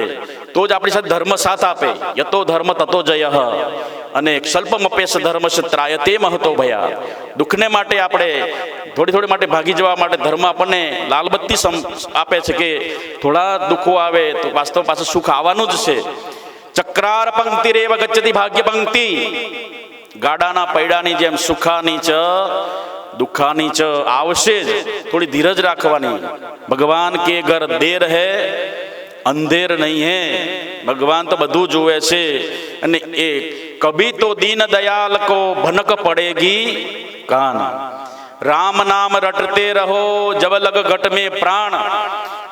તો જ આપણી સાથે ધર્મ સાથ આપે. યતો ધર્મ તતો જય. અને સ્વલ્પમપ્યેશ ધર્મસ્ય ત્રાયતે મહતો ભયા. દુઃખને માટે આપણે થોડી માટે ભાગી જવા માટે ધર્મ આપણને લાલબત્તી આપે છે કે થોડા દુઃખો આવે તો વાસ્તવ પાછું સુખ આવવાનું જ છે. ચક્રાર પંક્તિ રેવ ગચ્છતિ ભાગ્ય પંક્તિ. ગાડાના પૈડાની જેમ સુખાની ચ દુઃખાની ચ આવશે જ. થોડી ધીરજ રાખવાની. ભગવાન કે ઘર દેર હૈ અંધેર નહીં હે. ભગવાન તો બધું જુએ છે. અને એ કભી તો દીન દયાલ કો ભનક પડેગી કાન. રામ નામ રટતે રહો જબ લગ ઘટ में प्राण.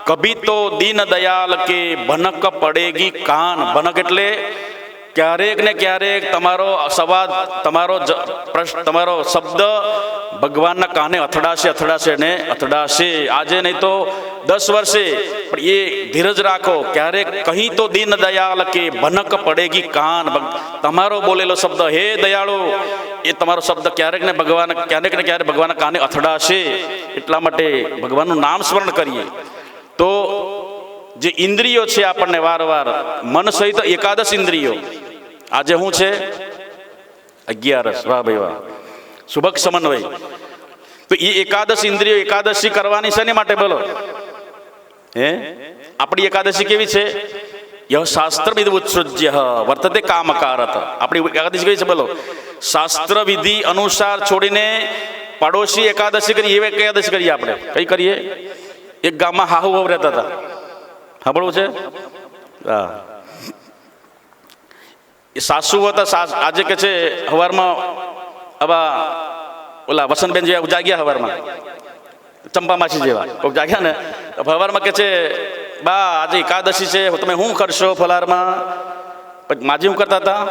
કભી તો દીન દયાલ કે ભનક પડેગી કાન. ભનક એટલે ક્યારેક ને ક્યારેક તમારો સંવાદ, તમારો શબ્દ ભગવાનના કાને અથડાશે. આજે નહીં તો 10 વર્ષે. પણ એ ધીરજ રાખો. ક્યારેક કહી તો દીન દયાલ કે ભનક પડેગી કાન. તમારો બોલેલો શબ્દ, હે દયાળુ, એ તમારો શબ્દ ક્યારેક ને ક્યારેક ભગવાનના કાને અથડાશે. એટલા માટે ભગવાનનું નામ સ્મરણ કરીએ. તો જે ઇન્દ્રિયો છે આપણને વારવાર, મન સહિત 11 ઇન્દ્રિયો. આજે શું છે? 11. વાહ ભાઈ વાહ, સુભગ સમન્વય. તો એ 11 ઇન્દ્રિયો એકાદશી કરવાની છે ને માટે બોલો. આપણી એકાદશી કેવી છે? યહ શાસ્ત્ર વિધિ ઉત્સૃજ્ય વર્તતે કામકારત. આપણી એકાદશી કેવી છે બોલો? શાસ્ત્ર વિધિ અનુસાર છોડીને પડોશી એકાદશી કરી, એવી એકાદશી કરીએ આપણે. કઈ કરીએ? એક ગામમાં હાહુ વહુ રહેતા હતા. સાંભળવું છે? હા. એ સાસુ હતા. આજે કે છે સવારમાં આવા ઓલા વસંતબેન જેવા જાગ્યા, સવારમાં ચંપા માસી જેવા કોઈક જાગ્યા ને, સવારમાં કે છે, બા આજે એકાદશી છે, તમે શું કરશો ફલારમાં? પછી માજી શું કરતા હતા?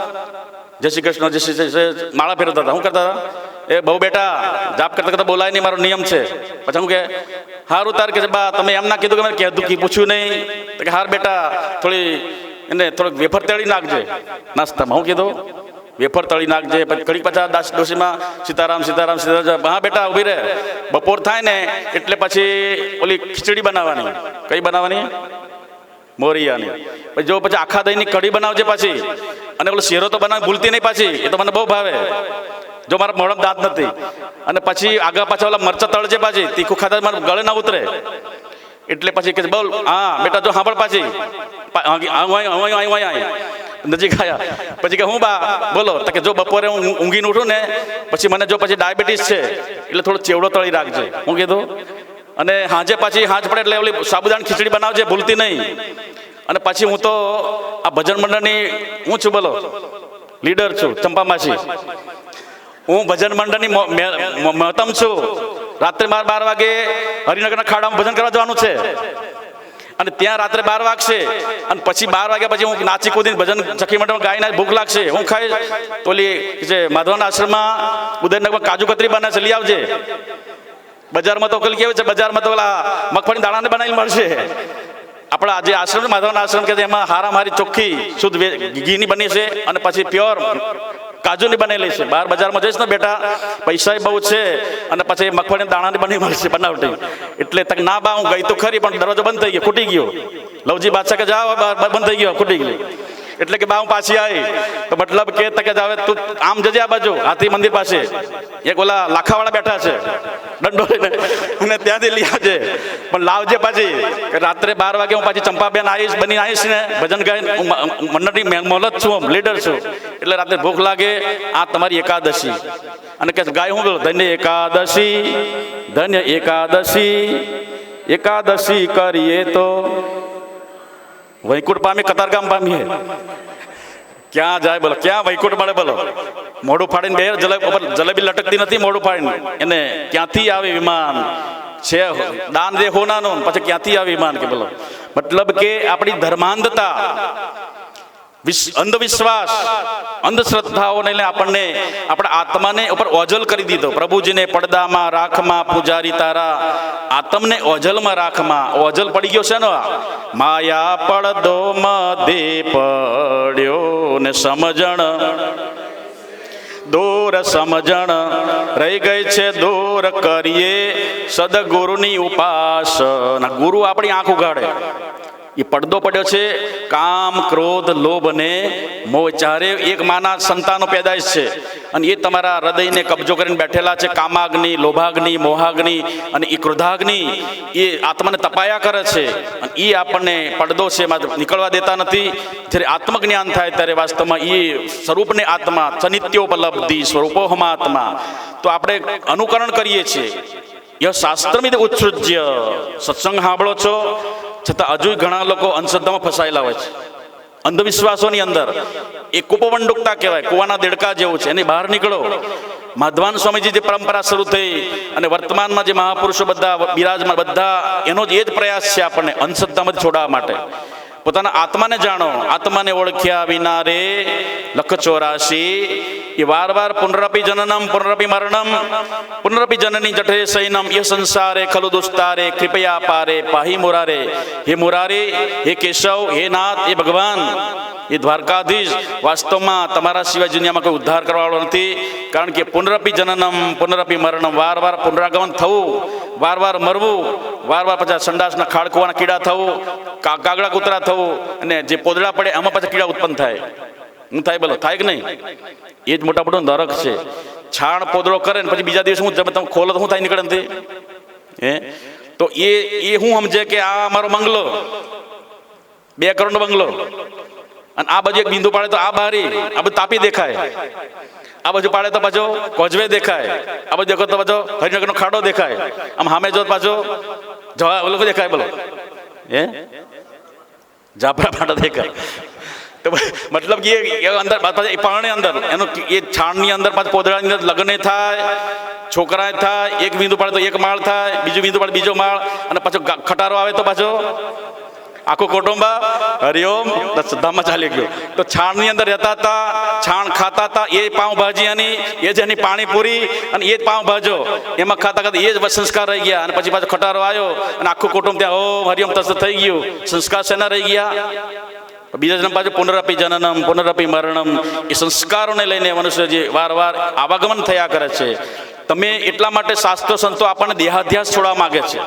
જય શ્રી કૃષ્ણ, જય શ્રી કૃષ્ણ, માળા ફેરવતા હતા. શું કરતા હતા? એ બહુ બેટા, જાપ કરતા કરતા બોલાય નહીં, મારો નિયમ છે. પછી હું કે હારું તાર કે છે, બા તમે એમ ના કીધું કે મેં કીધું કે પૂછ્યું નહીં? તો કે હાર બેટા, થોડી એને થોડુંક વેફર તળી નાખજે નાસ્તામાં. હું કીધું? વેફર તળી નાખજે. પછી ઘડીક પાછા ડોશીમાં સીતારામ સીતારામ સીતારામ. હા બેટા ઊભી રહે. બપોર થાય ને એટલે પછી ઓલી ખીચડી બનાવવાની. કઈ બનાવવાની? મોરિયાની. પછી જો પછી આખા દહીંની કઢી બનાવજે પાછી. અને ઓલો શેરો તો બનાવી ભૂલતી નહીં પાછી, એ તો મને બહુ ભાવે. જો મારા મોઢામાં દાંત નથી. અને પછી આગળ પાછા ઓલા મરચાં તળજે પાછી, તીખું ખાતા મારું ગળે ના ઉતરે. એટલે પછી કે બોલ, હા બેટા જો સાંભળ પાછી નજીક આવ્યા પછી કે હું બા બોલો, તો કે જો બપોરે હું ઊંઘીને ઉઠું ને પછી મને જો પછી ડાયાબિટીસ છે એટલે થોડો ચેવડો તળી રાખજે. હું કીધું અને સાંજ પડે એટલે ઓલી સાબુદાણા ખીચડી બનાવજે ભૂલતી નહીં. અને પછી હું તો આ ભજન મંડળની હું છું બોલો લીડર છું ચંપામાસી. હું ભજન મંડળની મહતમ છું. રાત્રે 12 વાગે હરિનગરના ખાડામાં ભજન કરવા જવાનું છે અને ત્યાં રાત્રે 12 વાગશે અને પછી 12 વાગ્યા પછી હું નાચી કૂદીને ભજન સખી મંડળમાં ગાઈને ભૂખ લાગશે. હું ખાઈ તો ઓલી જે માધવાના આશ્રમમાં ઉદયનગરમાં કાજુ કતરી બને છે, લઈ આવજે. બજારમાં તો ઓલી કેવું છે, બજારમાં તો ઓલા મગફળી દાણાને બનાવી મળશે. આપણા જે આશ્રમ માધવાના આશ્રમ કે એમાં હારામારી ચોખ્ખી શુદ્ધ ઘીની બની છે અને પછી પ્યોર કાજુની બનેલી છે. બહાર બજારમાં જઈશ ને બેટા પૈસા બહુ છે અને પછી મગફળી દાણાની બની મળશે બનાવટી. એટલે તક ના બા હું ગઈ તો ખરી પણ દરવાજો બંધ થઈ ગયો, ખૂટી ગયો. લવજી બાદશાહ કે જાઓ બંધ થઈ ગયો, ખૂટી ગયો. એટલે કે બા હું પાછી આવી તો મતલબ કે તકે જાવે તું આમ જજે આ બાજુ હાથી મંદિર પાસે એક ઓલા લાખાવાળા બેઠા છે દંડો લઈને અને ત્યાંથી લઈ આવજે. પણ લાવજે પાછી રાત્રે 12 વાગે હું પાછી ચંપાબેન બની આવીશ ને ભજન ગાઈને. હું મંડળની મોહલત છું, લીડર છું. એટલે રાત્રે ભૂખ લાગે આ તમારી એકાદશી અને કે ગાય હું બોલું ધન્ય એકાદશી, ધન્ય એકાદશી, એકાદશી કરીએ તો વૈકુંઠ પામી કતારગામ પામીએ. ક્યાં જાય બોલો, ક્યાં વૈકુંઠ મળે બોલો. મોઢું ફાડીને બે જલેબી લટકતી નથી મોઢું ફાડીને, એને ક્યાંથી આવે વિમાન છે દાન દે હોનાનું, પછી ક્યાંથી આવે વિમાન કે બોલો. મતલબ કે આપણી ધર્માંધતા, અંધવિશ્વાસ, અંધશ્રદ્ધાઓને લઈને આપણને આપણા આત્માને ઉપર ઓજલ કરી દીધો. પ્રભુજીને પડદામાં રાખમાં પૂજારી તારા આત્મને ઓજલમાં રાખમાં. ઓજલ પડી ગયો છે ને, માયા પડદો મધે પડ્યો ને સમજણ દૂર, સમજણ રહી ગઈ છે દૂર, કરીએ સદગુરુની ઉપાસના. ગુરુ આપણી આંખ ઉગાડે. એ પડદો પડ્યો છે કામ, ક્રોધ, લોભ અને મોહ. ચારે એક માના સંતાનો પેદાશ છે અને એ તમારા હૃદયને કબજો કરીને બેઠેલા છે. કામાગ્નિ, લોભાગ્નિ, મોહાગ્નિ અને એ ક્રોધાગ્નિ એ આત્માને તપાયા કરે છે અને એ આપણને પડદો છે નીકળવા દેતા નથી. જ્યારે આત્મજ્ઞાન થાય ત્યારે વાસ્તવમાં એ સ્વરૂપને આત્મા ચનિત્યોપલબ્ધિ સ્વરૂપોહમાત્મા. તો આપણે અનુકરણ કરીએ છીએ. એ શાસ્ત્રમિદ ઉત્સૃજ્ય. સત્સંગ સાંભળો છો છતાં હજુ ઘણા લોકો અંધશ્રદ્ધામાં ફસાયેલા હોય છે, અંધવિશ્વાસોની અંદર. એ કૂપમંડુકતા કહેવાય, કૂવાના દેડકા જેવું છે. એની બહાર નીકળો. માધવાન સ્વામીજી જે પરંપરા શરૂ થઈ અને વર્તમાનમાં જે મહાપુરુષો બધા બિરાજમાન, બધા એનો જ એ જ પ્રયાસ છે આપણને અંધશ્રદ્ધામાંથી છોડાવવા માટે. પોતાના આત્માને જાણો. આત્માને ઓળખ્યા વિના રે લખ 84. એ વાર પુનરપી જનનમ પુનરપી મરણમ પુનરપી જનની જઠરે સૈનમ ય સંસારે ખલુ દુસ્તારે કૃપયા પારે પાહી મુરારે. હે મુરારી, હે કેશવ, હે નાથ, હે ભગવાન, એ દ્વારકાધીશ. વાસ્તવમાં તમારા સિવાય દુનિયામાં કોઈ ઉદ્ધાર કરવાવાળો નથી. કારણ કે પુનરપી જનનમ પુનરપી મરણમ, વાર પુનરાગમન થવું, વાર મરવું, વાર પછી સંડાસના ખાડકુવાના કીડા થવું, કાગડા કૂતરા થવું અને જે પોદળા પડે એમાં પાછા કીડા ઉત્પન્ન થાય. હું થાય બોલો, થાય કે નહીં? એ જ મોટા મોટો નરક છે. છાણ પોદળો કરે ને પછી બીજા દિવસે હું તમે ખોલો તો શું થાય નીકળે નથી? હે તો એ હું સમજે કે આ અમારો બંગલો 2 કરોડનો બંગલો અને આ બાજુ એક બિંદુ પાડે તો આ બારી, આ બધું તાપી દેખાય. આ બાજુ પાડે તો પાછો કોઝવે દેખાય. આ બાજુ દેખો તો પાછો હરિનગરનો ખાડો દેખાય. આમ સામે જો પાછો જવા ઓલો દેખાય બોલો, હે જાફરા પાડા દેખાય. તો મતલબ કે એ અંદર પાછા પાણી અંદર એનો એ છાણની અંદર પાછા પોદળાની અંદર લગ્ન થાય, છોકરા થાય. એક બિંદુ પાડે તો એક માળ થાય, બીજું બિંદુ પાડે બીજો માળ અને પાછો ખટારો આવે તો પાછો આખું કુટુંબ હરિઓમ ધામમાં ચાલી ગયો. તો છાણની અંદર રહેતા હતા, છાણ ખાતા હતા. એ પાઉંભાજી એની, એ જ એની પાણીપુરી અને એ જ પાઉંભાજો એમાં ખાતા એ જ સંસ્કાર રહી ગયા. અને પછી પાછો ખટારો આવ્યો અને આખું કુટુંબ ત્યાં ઓમ હરિઓમ તસ થઈ ગયું. સંસ્કાર શેના રહી ગયા? બીજા જન્મ પાછું પુનરપી જનનમ પુનરપી મરણમ. એ સંસ્કારોને લઈને મનુષ્ય જે વાર આવાગમન થયા કરે છે. તમે એટલા માટે શાસ્ત્રો સંતો આપણને દેહાધ્યાસ છોડવા માગે છે.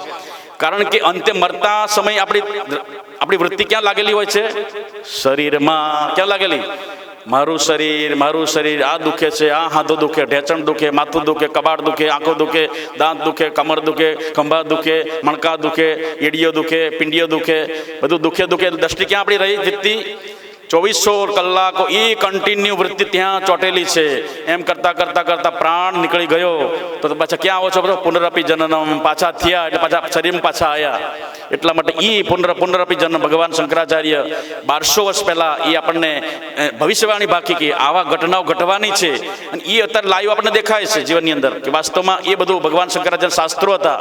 કારણ કે અંતે મરતા સમય આપણી વૃત્તિ ક્યાં લાગેલી હોય છે? શરીરમાં. ક્યાં લાગેલી? મારું શરીર આ દુખે છે, આ હાથો દુખે, ઢેચણ દુખે, માથું દુખે, કબાટ દુખે, આંખો દુખે, દાંત દુખે, કમર દુખે, ખંભા દુખે, મણકા દુખે, એડીઓ દુખે, પિંડીઓ દુખે, બધું દુખે. દ્રષ્ટિ ક્યાં આપણી રહી વૃત્તિ? 2400 કલાકો એ કન્ટિન્યુ વૃત્તિ ત્યાં ચોટેલી છે. એમ કરતાં કરતાં કરતાં પ્રાણ નીકળી ગયો તો પાછા ક્યાં આવો છો? પુનરપી જનનમ, પાછા થયા એટલે પાછા શરીરમાં પાછા આવ્યા. એટલા માટે એ પુનરપી જન્મ ભગવાન શંકરાચાર્ય 1200 વર્ષ પહેલા એ આપણને ભવિષ્યવાણી બાકી કે આવા ઘટનાઓ ઘટવાની છે. અને એ અત્યારે લાઈવ આપણને દેખાય છે જીવનની અંદર કે વાસ્તવમાં એ બધું ભગવાન શંકરાચાર્ય શાસ્ત્રો હતા.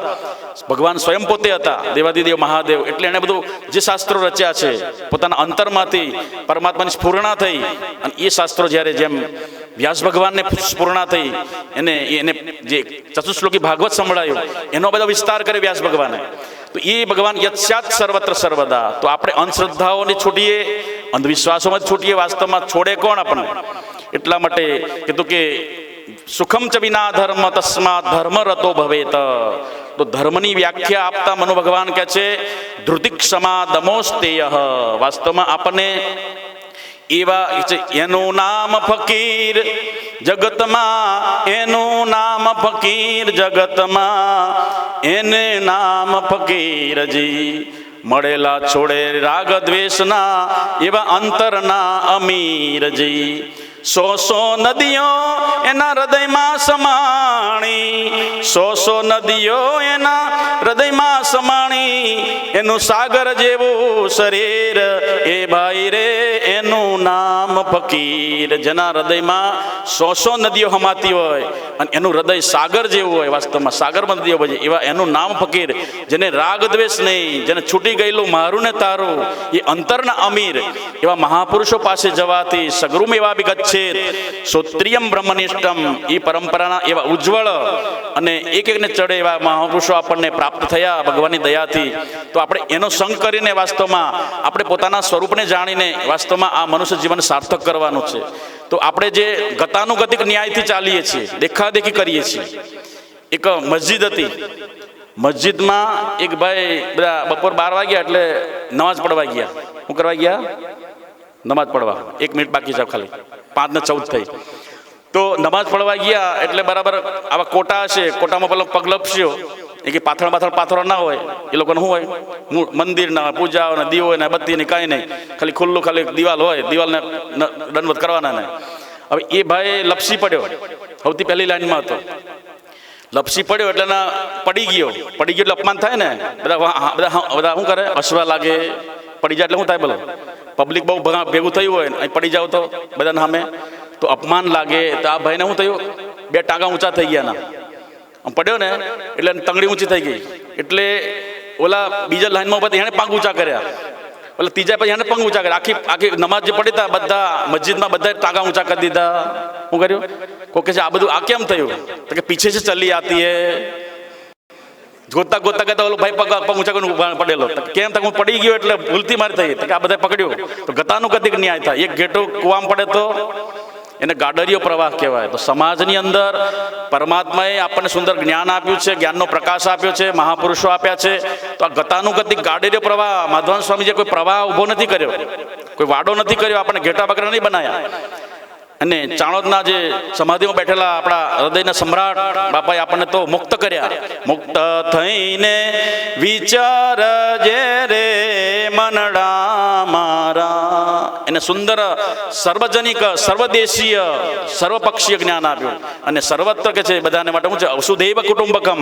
ભગવાન સ્વયં પોતે હતા, દેવાદિદેવ મહાદેવ. એટલે એણે બધું જે શાસ્ત્રો રચ્યા છે પોતાના અંતરમાંથી પરમાત્માની સ્ફૂર્ણા થઈ. અને એ શાસ્ત્રો જ્યારે જેમ વ્યાસ ભગવાનને સ્ફૂર્ણા થઈ એને જે ચતુશ્લોકી ભાગવત સંભળાયું એનો બધો વિસ્તાર કરે વ્યાસ ભગવાને. તો એ ભગવાન યત્સ્યાત સર્વત્ર સર્વદા. તો આપણે અંધશ્રદ્ધાઓને છોડીએ, અંધવિશ્વાસોમાં છૂટીએ. વાસ્તવમાં છોડે કોણ આપણને? એટલા માટે કીધું કે સુખમ ચ વિના ધર્મ તસ્માત ધર્મ રતો ભવેત. તો ધર્મની વ્યાખ્યા આપતા મનુ ભગવાન કહે છે ધૃતિક્ષમા દમોસ્તેય. વાસ્તવમાં આપણને એવા એનું નામ ફકીર જગતમાં, એનું નામ ફકીર જગતમાં, એને નામ ફકીરજી. મળેલા છોડે રાગ દ્વેષના એવા અંતરના અમીરજી. 100 નદીઓ એના હૃદયમાં સમાણી, 100 નદીઓ એના હૃદયમાં સમાણી, એનું સાગર જેવું શરીર એ ભાઈ રે એનું નામ ફકીર. જેના હૃદયમાં 100 નદીઓ હમાતી હોય અને એનું હૃદય સાગર જેવું હોય, વાસ્તવમાં સાગરમાં નદીઓ બજે એવા એનું નામ ફકીર. જેને રાગ દ્વેષ નહીં, જેને છૂટી ગયેલું મારું ને તારું, એ અંતરના અમીર એવા મહાપુરુષો પાસે જવાથી સગરુમ એવા વિગત શ્રોત્રિયમ બ્રહ્મનિષ્ઠમ. એ પરંપરાના એવા ઉજ્જવળ અને એક એકને ચડે એવા મહાપુરુષો આપણને પ્રાપ્ત થયા ભગવાનની દયાથી. તો આપણે એનો સંગ કરીને વાસ્તવમાં આપણે પોતાના સ્વરૂપને જાણીને વાસ્તવમાં આ મનુષ્ય જીવન સાર્થક કરવાનું છે. તો આપણે જે ગતાનુગતિક ન્યાયથી ચાલીએ છીએ, દેખાદેખી કરીએ છીએ. એક મસ્જિદ હતી, મસ્જિદમાં એક ભાઈ બધા બપોર 12 વાગ્યા એટલે નમાઝ પડવા ગયા. શું કરવા ગયા? નમાઝ પડવા. 1 મિનિટ બાકી છે ખાલી, 5:14 થઈ. તો નમાઝ પડવા ગયા એટલે બરાબર આવા કોટા હશે, કોટામાં પેલો પગ લપસ્યો. એ કે પાથરો ના હોય, એ લોકોને શું હોય? મંદિરના પૂજા ને દીવો ને બત્તી ને કાંઈ નહીં, ખાલી ખુલ્લું ખાલી દિવાલ હોય, દિવાલને દંડવત કરવાના ને. હવે એ ભાઈ લપસી પડ્યો, સૌથી પહેલી લાઈનમાં હતો. લપસી પડ્યો એટલે પડી ગયો એટલે અપમાન થાય ને. બધા શું કરે? હસવા લાગે. પડી જાય એટલે શું થાય? બોલો, પબ્લિક બહુ ભેગું થયું હોય ને પડી જાવ તો બધાને સામે તો અપમાન લાગે. તો આ ભાઈને શું થયું? 2 ટાંગા ઊંચા થઈ ગયા ના. આમ પડ્યો ને એટલે તંગડી ઊંચી થઈ ગઈ. એટલે ઓલા બીજા લાઈનમાં ઉભા એને પગ ઊંચા કર્યા, એટલે ત્રીજા પછી એને પગ ઊંચા કર્યા. આખી નમાજ જે પડી હતા બધા મસ્જિદમાં બધા ટાંગા ઊંચા કરી દીધા. શું કર્યું? કોઈ કહે છે આ બધું આ કેમ થયું? તો કે પીછે से ચલી આતી હે. ગોતા કહેતા ઓલો ભાઈ પગ ઊંચા કરીને પડેલો. કેમ તક હું પડી ગયો એટલે ભૂલથી મારી થઈ. તો કે આ બધા પકડ્યું. તો ગતાનુગતિક ન્યાય થાય. એક ઘેટો કૂવામાં પડે તો એને ગાડરિયો પ્રવાહ કહેવાય. તો સમાજની અંદર પરમાત્માએ આપણને સુંદર જ્ઞાન આપ્યું છે, જ્ઞાનનો પ્રકાશ આપ્યો છે, મહાપુરુષો આપ્યા છે. તો આ ગતાનુગતિક ગાડરિયો પ્રવાહ માધવાન સ્વામી જે કોઈ પ્રવાહ ઊભો નથી કર્યો, કોઈ વાડો નથી કર્યો, આપણને ઘેટા બકરા નહીં બનાવ્યા. અને ચાણોદના જે સમાધિમાં બેઠેલા આપણા હૃદયના સમ્રાટ બાપાએ આપણને તો મુક્ત કર્યા. મુક્ત થઈને વિચાર જે રે મનડા મારા. એને સુંદર સર્વજનિક, સર્વદેશીય, સર્વપક્ષીય જ્ઞાન આપ્યું. અને સર્વત્ર કે છે બધાને માટે શું છે? વસુધૈવ કુટુંબકમ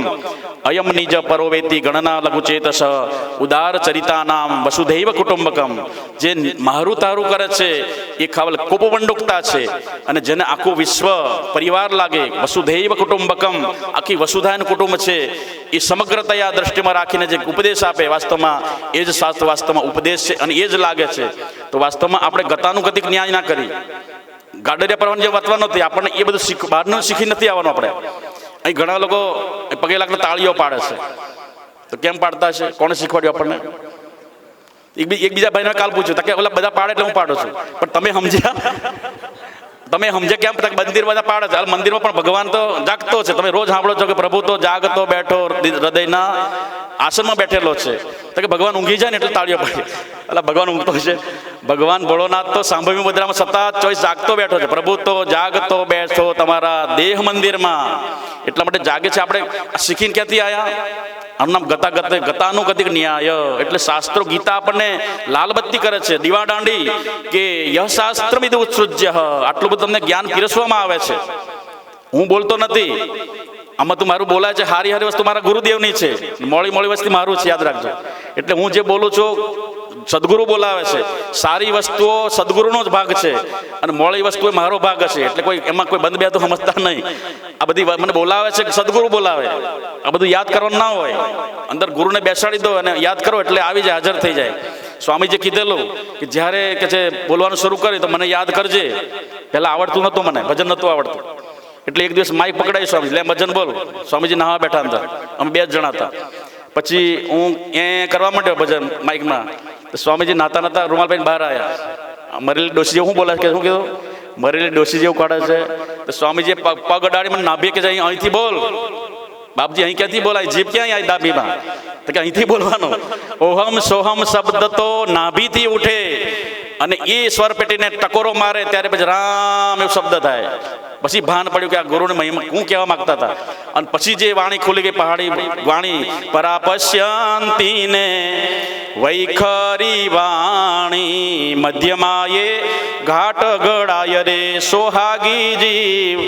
અયમ નિજ પરોવેતી ગણના લઘુચેતસ ઉદાર ચરિતાનામ વસુધૈવ કુટુંબકમ. જે મારું તારું કરે છે એ ખાવલ કોપમંડુકતા છે. અને જેને આખું વિશ્વ પરિવાર લાગે, વસુધૈવ કુટુંબકમ, આખી વસુધાનું કુટુંબ છે, એ સમગ્રતયા દ્રષ્ટિમાં રાખીને જે ઉપદેશ આપે વાસ્તવમાં એ જ શાસ્ત્ર વાસ્તવમાં ઉપદેશ છે અને એ જ લાગે છે. તો વાસ્તવમાં આપણે ગતાનુગતિક ન્યાય ના કરી, ગાડરિયા પરવાની જે વાંચવાનું નથી, આપણને એ બધું બહારનું શીખી નથી આવવાનું. આપણે અહીં ઘણા લોકો પગે લાગતા તાળીઓ પાડે છે. તો કેમ પાડતા છે? કોણે શીખવાડ્યું આપણને? એકબીજા ભાઈને કાલ પૂછ્યું કે ઓલા બધા પાડે એટલે હું પાડું છું, પણ તમે સમજ્યા? તમે સમજે કેમ મંદિર બધા પાડે છે, મંદિરમાં પણ ભગવાન તો જાગતો છે. તમે રોજ સાંભળો છો કે પ્રભુ તો જાગતો બેઠો હૃદયના આસનમાં બેઠેલો છે. તો કે ભગવાન ઊંઘી જાય ને એટલે તાળીઓ પાડે, એટલે ભગવાન ઊંઘતો છે. ભગવાન ભોળોનાથ તો સાંભવી મુદ્રામાં સતત 24 જાગતો બેઠો છે. પ્રભુ તો જાગતો બેઠો તમારા દેહ મંદિરમાં, એટલા માટે જાગે છે. આપણે શીખીને ક્યાંથી આવ્યા? આનું નામ ગતાનુગતિક ન્યાય, એટલે શાસ્ત્રો ગીતા આપણને લાલબત્તી કરે છે, દીવા દાંડી કે યહ શાસ્ત્ર વિદ ઉત્સૃજ્ય. આટલું બધું તમને જ્ઞાન પીરસવામાં આવે છે. હું બોલતો નથી, આમાં તું મારું બોલાય છે, હારી હારી વસ્તુ મારા ગુરુદેવની છે, મોળી વસ્તુ મારું છે, યાદ રાખજો. એટલે હું જે બોલું છું સદગુરુ બોલાવે છે. સારી વસ્તુઓ સદગુરુનો જ ભાગ છે અને મોળી વસ્તુઓ મારો ભાગ છે. એટલે કોઈ એમાં કોઈ બંધ બેતું સમજતા નહીં. આ બધી મને બોલાવે છે સદગુરુ બોલાવે. આ બધું યાદ કરવાનું ના હોય, અંદર ગુરુને બેસાડી દો અને યાદ કરો એટલે આવી જાય, હાજર થઈ જાય. સ્વામીજી કીધેલું કે જ્યારે કે છે બોલવાનું શરૂ કરી તો મને યાદ કરજે. પહેલાં આવડતું નહોતું, મને ભજન નહોતું આવડતું. એટલે એક દિવસ માઇક પકડાવી સ્વામીજી, લે ભજન બોલ. સ્વામીજી નહાવા બેઠા અંદર, અમે 2 જ જણા હતા. પછી હું એ કરવા માંડ્યો ભજન માઇકમાં. સ્વામીજી નાતા રૂમાલ બહાર આવ્યા. મરેલી ડોસી જેવું શું બોલે કે શું કીધું? મરેલી ડોસી જેવું કાઢે છે. તો સ્વામીજીએ પગ અડાડી મને નાભી કે અહીંથી બોલ. બાપજી અહીં ક્યાંથી બોલાય? જીભ ક્યાં આવી દાબીમાં? તો કે અહીંથી બોલવાનું. ઓહમ સોહમ શબ્દ તો નાભીથી ઉઠે અને એ સ્વર પેટીને ટકોરો મારે ત્યારે પછી રામ એવો શબ્દ થાય. પછી ભાન પડ્યું કે આ ગુરુને મહિમા હું કહેવા માંગતા હતા. અને પછી જે વાણી ખુલી ગઈ, પહાડી વાણી, પરાપશ્યંતીને વૈખરી વાણી મધ્યમાયે ઘાટ ગળાય રે સોહાગી જીવ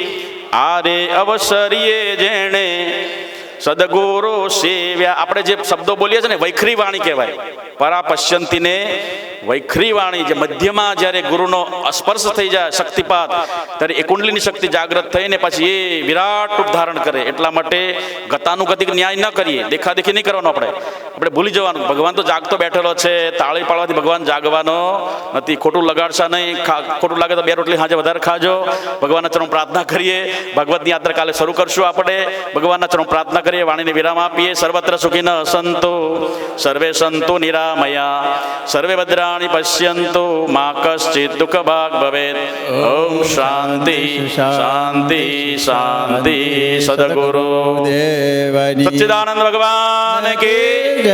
આરે અવસરીએ જેણે સદગુરુ સેવ્યા. આપણે જે શબ્દો બોલીએ છીએ ને વૈખરી વાણી કહેવાય. પરાપશ્યંતીને વૈખરી વાણી, જે મધ્યમાં જ્યારે ગુરુનો સ્પર્શ થઈ જાય, શક્તિપાત, ત્યારે એ કુંડલીની શક્તિ જાગૃત થઈને પછી એ વિરાટ રૂપ ધારણ કરે. એટલા માટે ગતાનુગતિક ન્યાય ન કરીએ, દેખાદેખી નહીં કરવાનો. આપણે ભૂલી જવાનું ભગવાન તો જાગતો બેઠેલો છે. તાળી પાડવાથી ભગવાન જાગવાનો નથી. ખોટું લગાડશા નહીં. ખોટું લાગે તો 2 રોટલી સાંજે વધારે ખાજો. ભગવાનના ચરણ પ્રાર્થના કરીએ. ભગવતની યાત્રા કાલે શરૂ કરશું આપણે. ભગવાનના ચરણ પ્રાર્થના કરીએ, વાણીને વિરામ આપીએ. સર્વત્ર સુખીન સંતો સર્વે સંતો નિરામયા સર્વે ભદ્રાણી પશ્યંતો મા કશ્ચિત દુઃખ ભાગ ભવેત. ઓમ શાંતિ શાંતિ શાંતિ. સદગુરુ દેવની સચ્ચિદાનંદ ભગવાન કી